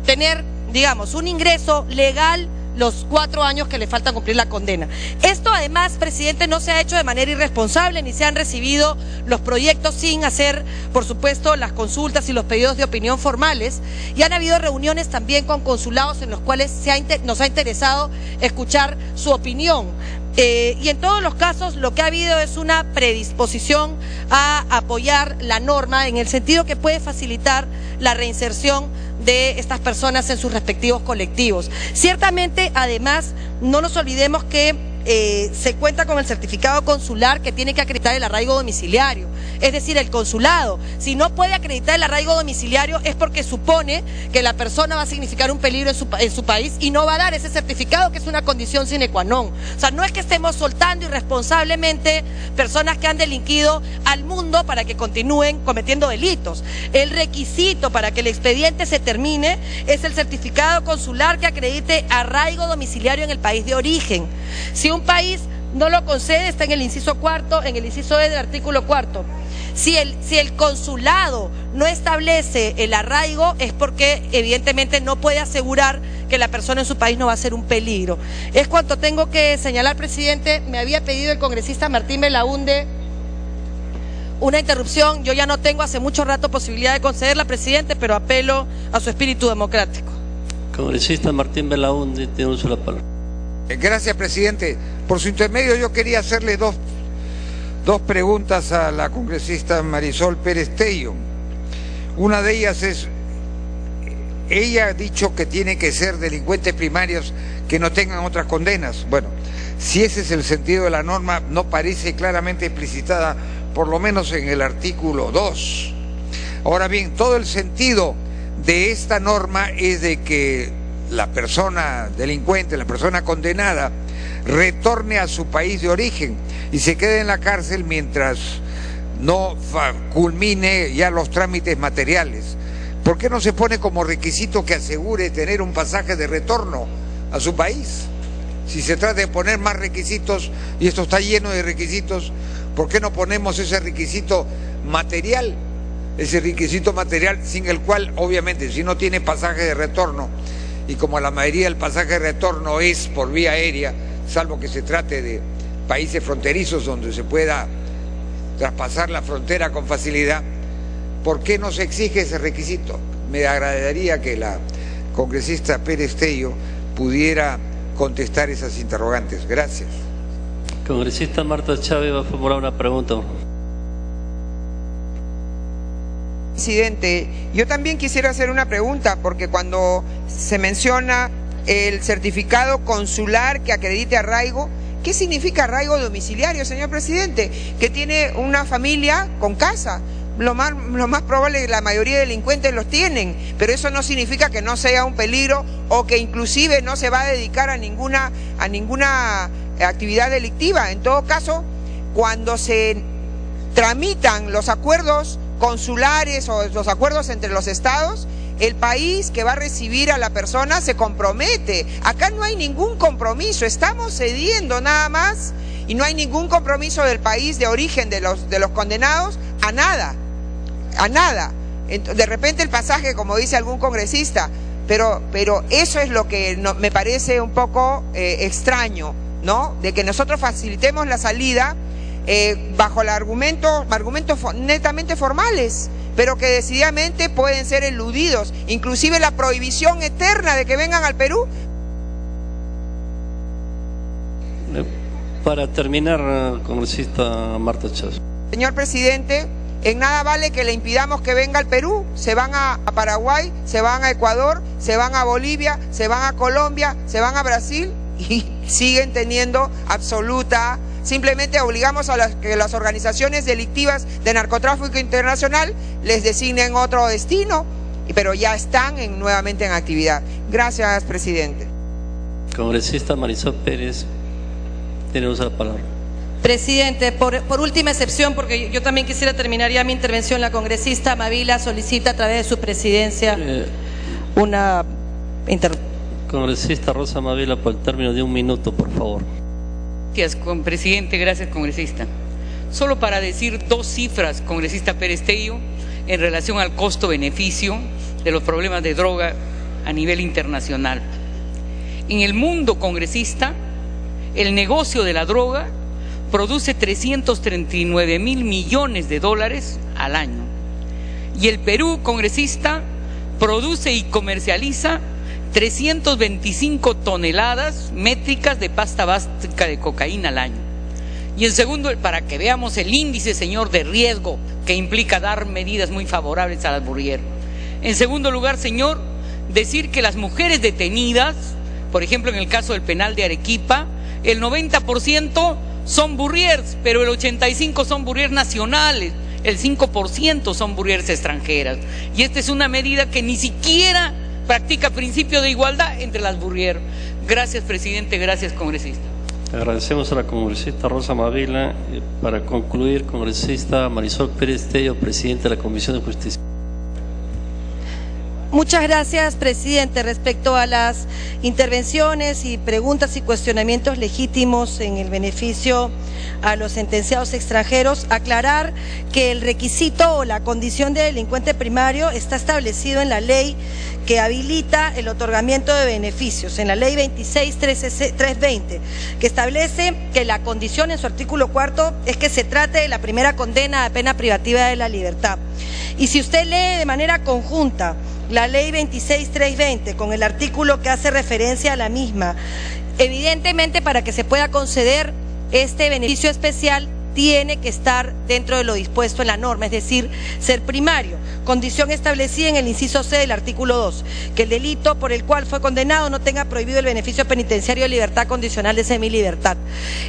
tener, digamos, un ingreso legal los 4 años que le faltan cumplir la condena. Esto además, presidente, no se ha hecho de manera irresponsable, ni se han recibido los proyectos sin hacer, por supuesto, las consultas y los pedidos de opinión formales, y han habido reuniones también con consulados en los cuales nos ha interesado escuchar su opinión. Y en todos los casos lo que ha habido es una predisposición a apoyar la norma en el sentido que puede facilitar la reinserción de estas personas en sus respectivos colectivos. Ciertamente, además, no nos olvidemos que se cuenta con el certificado consular que tiene que acreditar el arraigo domiciliario. Es decir, el consulado, si no puede acreditar el arraigo domiciliario, es porque supone que la persona va a significar un peligro en su país y no va a dar ese certificado, que es una condición sine qua non. O sea, no es que estemos soltando irresponsablemente personas que han delinquido al mundo para que continúen cometiendo delitos. El requisito para que el expediente se termine es el certificado consular que acredite arraigo domiciliario en el país de origen. Si un país no lo concede, está en el inciso 4, en el inciso E del artículo 4. Si el consulado no establece el arraigo, es porque evidentemente no puede asegurar que la persona en su país no va a ser un peligro. Es cuanto tengo que señalar, presidente. Me había pedido el congresista Martín Belaunde una interrupción. Yo ya no tengo hace mucho rato posibilidad de concederla, presidente, pero apelo a su espíritu democrático.
Congresista Martín Belaúnde, tiene uso de la palabra.
Gracias, presidente. Por su intermedio yo quería hacerle dos preguntas a la congresista Marisol Pérez Tello. Una de ellas es, ella ha dicho que tienen que ser delincuentes primarios que no tengan otras condenas. Bueno, si ese es el sentido de la norma, no parece claramente explicitada, por lo menos en el artículo 2. Ahora bien, todo el sentido de esta norma es de que la persona delincuente, la persona condenada, retorne a su país de origen y se quede en la cárcel mientras no culmine ya los trámites materiales. ¿Por qué no se pone como requisito que asegure tener un pasaje de retorno a su país? Si se trata de poner más requisitos, y esto está lleno de requisitos, ¿por qué no ponemos ese requisito material? Ese requisito material sin el cual, obviamente, si no tiene pasaje de retorno, y como la mayoría del pasaje de retorno es por vía aérea, salvo que se trate de países fronterizos donde se pueda traspasar la frontera con facilidad, ¿por qué no se exige ese requisito? Me agradaría que la congresista Pérez Tello pudiera contestar esas interrogantes. Gracias.
Congresista Marta Chávez va a formular una pregunta.
Presidente, yo también quisiera hacer una pregunta, porque cuando se menciona el certificado consular que acredite arraigo, ¿qué significa arraigo domiciliario, señor presidente? Que tiene una familia con casa. Lo más probable es que la mayoría de delincuentes los tienen, pero eso no significa que no sea un peligro o que inclusive no se va a dedicar a ninguna actividad delictiva. En todo caso, cuando se tramitan los acuerdos consulares o los acuerdos entre los estados, el país que va a recibir a la persona se compromete. Acá no hay ningún compromiso, estamos cediendo nada más, y no hay ningún compromiso del país de origen de los condenados a nada, a nada. De repente el pasaje, como dice algún congresista, pero eso es lo que me parece un poco extraño, ¿no? De que nosotros facilitemos la salida bajo el argumentos netamente formales, pero que decididamente pueden ser eludidos, inclusive la prohibición eterna de que vengan al Perú.
Para terminar, congresista Marta Chávez.
Señor presidente, en nada vale que le impidamos que venga al Perú. Se van a Paraguay, se van a Ecuador, se van a Bolivia, se van a Colombia, se van a Brasil y siguen teniendo absoluta. Simplemente obligamos a que las organizaciones delictivas de narcotráfico internacional les designen otro destino, pero ya están nuevamente en actividad. Gracias, presidente.
Congresista Marisol Pérez, tiene uso de la palabra.
Presidente, por última excepción, porque yo también quisiera terminar ya mi intervención, la congresista Mavila solicita a través de su presidencia una intervención.
Congresista Rosa Mavila, por el término de 1 minuto, por favor.
Gracias, presidente. Gracias, congresista. Solo para decir 2 cifras, congresista Pérez Tello, en relación al costo-beneficio de los problemas de droga a nivel internacional. En el mundo, congresista, el negocio de la droga produce 339.000 millones de dólares al año. Y el Perú, congresista, produce y comercializa 325 toneladas métricas de pasta básica de cocaína al año. Y en segundo, para que veamos el índice, señor, de riesgo que implica dar medidas muy favorables a las burrier. En segundo lugar, señor, decir que las mujeres detenidas, por ejemplo en el caso del penal de Arequipa, el 90% son burriers, pero el 85% son burriers nacionales, el 5% son burriers extranjeras. Y esta es una medida que ni siquiera practica principio de igualdad entre las burrier. Gracias, presidente. Gracias, congresista.
Agradecemos a la congresista Rosa Mavila. Para concluir, congresista Marisol Pérez Tello, presidente de la Comisión de Justicia.
Muchas gracias, presidente. Respecto a las intervenciones y preguntas y cuestionamientos legítimos en el beneficio a los sentenciados extranjeros, aclarar que el requisito o la condición de delincuente primario está establecido en la ley que habilita el otorgamiento de beneficios en la ley 26.320, que establece que la condición en su artículo 4 es que se trate de la primera condena de pena privativa de la libertad. Y si usted lee de manera conjunta la ley 26.320 con el artículo que hace referencia a la misma, evidentemente para que se pueda conceder este beneficio especial tiene que estar dentro de lo dispuesto en la norma, es decir, ser primario, condición establecida en el inciso C del artículo 2, que el delito por el cual fue condenado no tenga prohibido el beneficio penitenciario de libertad condicional de semilibertad.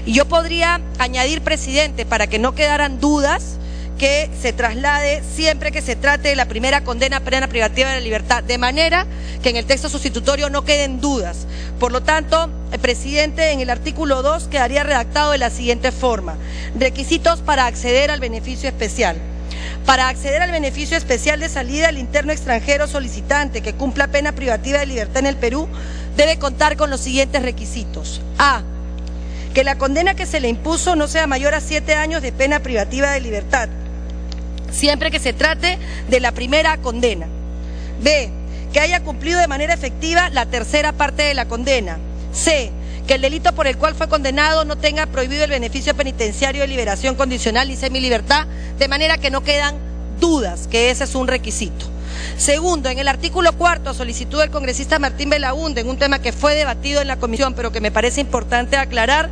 Y yo podría añadir, presidente, para que no quedaran dudas, que se traslade siempre que se trate de la primera condena pena privativa de la libertad, de manera que en el texto sustitutorio no queden dudas. Por lo tanto, presidente, en el artículo 2 quedaría redactado de la siguiente forma: requisitos para acceder al beneficio especial. Para acceder al beneficio especial de salida, el interno extranjero solicitante que cumpla pena privativa de libertad en el Perú debe contar con los siguientes requisitos. A. Que la condena que se le impuso no sea mayor a 7 años de pena privativa de libertad, siempre que se trate de la primera condena. B. Que haya cumplido de manera efectiva la tercera parte de la condena. C. Que el delito por el cual fue condenado no tenga prohibido el beneficio penitenciario de liberación condicional y semilibertad, de manera que no quedan dudas que ese es un requisito. Segundo, en el artículo 4, solicitud del congresista Martín Belaúnde, en un tema que fue debatido en la comisión, pero que me parece importante aclarar,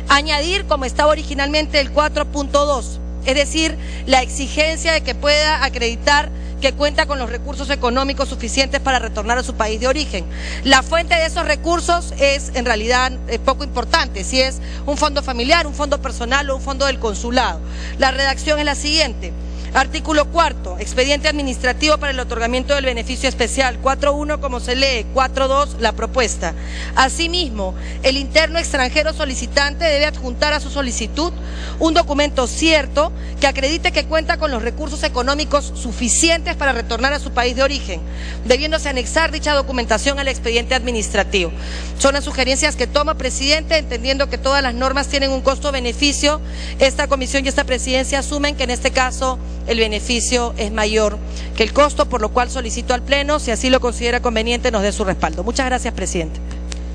añadir como estaba originalmente el 4.2, es decir, la exigencia de que pueda acreditar que cuenta con los recursos económicos suficientes para retornar a su país de origen. La fuente de esos recursos es en realidad poco importante, si es un fondo familiar, un fondo personal o un fondo del consulado. La redacción es la siguiente. Artículo 4, expediente administrativo para el otorgamiento del beneficio especial, 4.1 como se lee, 4.2 la propuesta. Asimismo, el interno extranjero solicitante debe adjuntar a su solicitud un documento cierto que acredite que cuenta con los recursos económicos suficientes para retornar a su país de origen, debiéndose anexar dicha documentación al expediente administrativo. Son las sugerencias que toma, presidente, entendiendo que todas las normas tienen un costo-beneficio. Esta comisión y esta presidencia asumen que en este caso el beneficio es mayor que el costo, por lo cual solicito al Pleno, si así lo considera conveniente, nos dé su respaldo. Muchas gracias, presidente.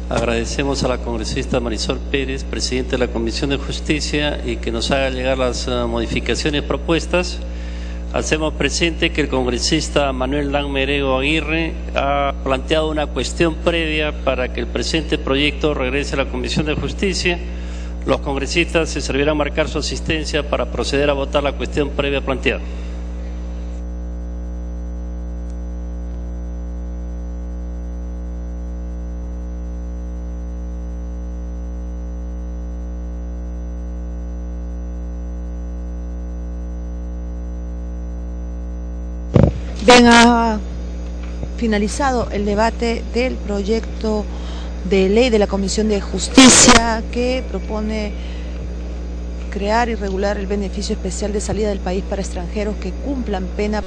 Agradecemos a la congresista Marisol Pérez, presidente de la Comisión de Justicia, y que nos haga llegar las modificaciones propuestas. Hacemos presente que el congresista Manuel Merego Aguirre ha planteado una cuestión previa para que el presente proyecto regrese a la Comisión de Justicia. Los congresistas se servirán marcar su asistencia para proceder a votar la cuestión previa planteada.
Bien, ha finalizado el debate del proyecto de ley de la Comisión de Justicia que propone crear y regular el beneficio especial de salida del país para extranjeros que cumplan pena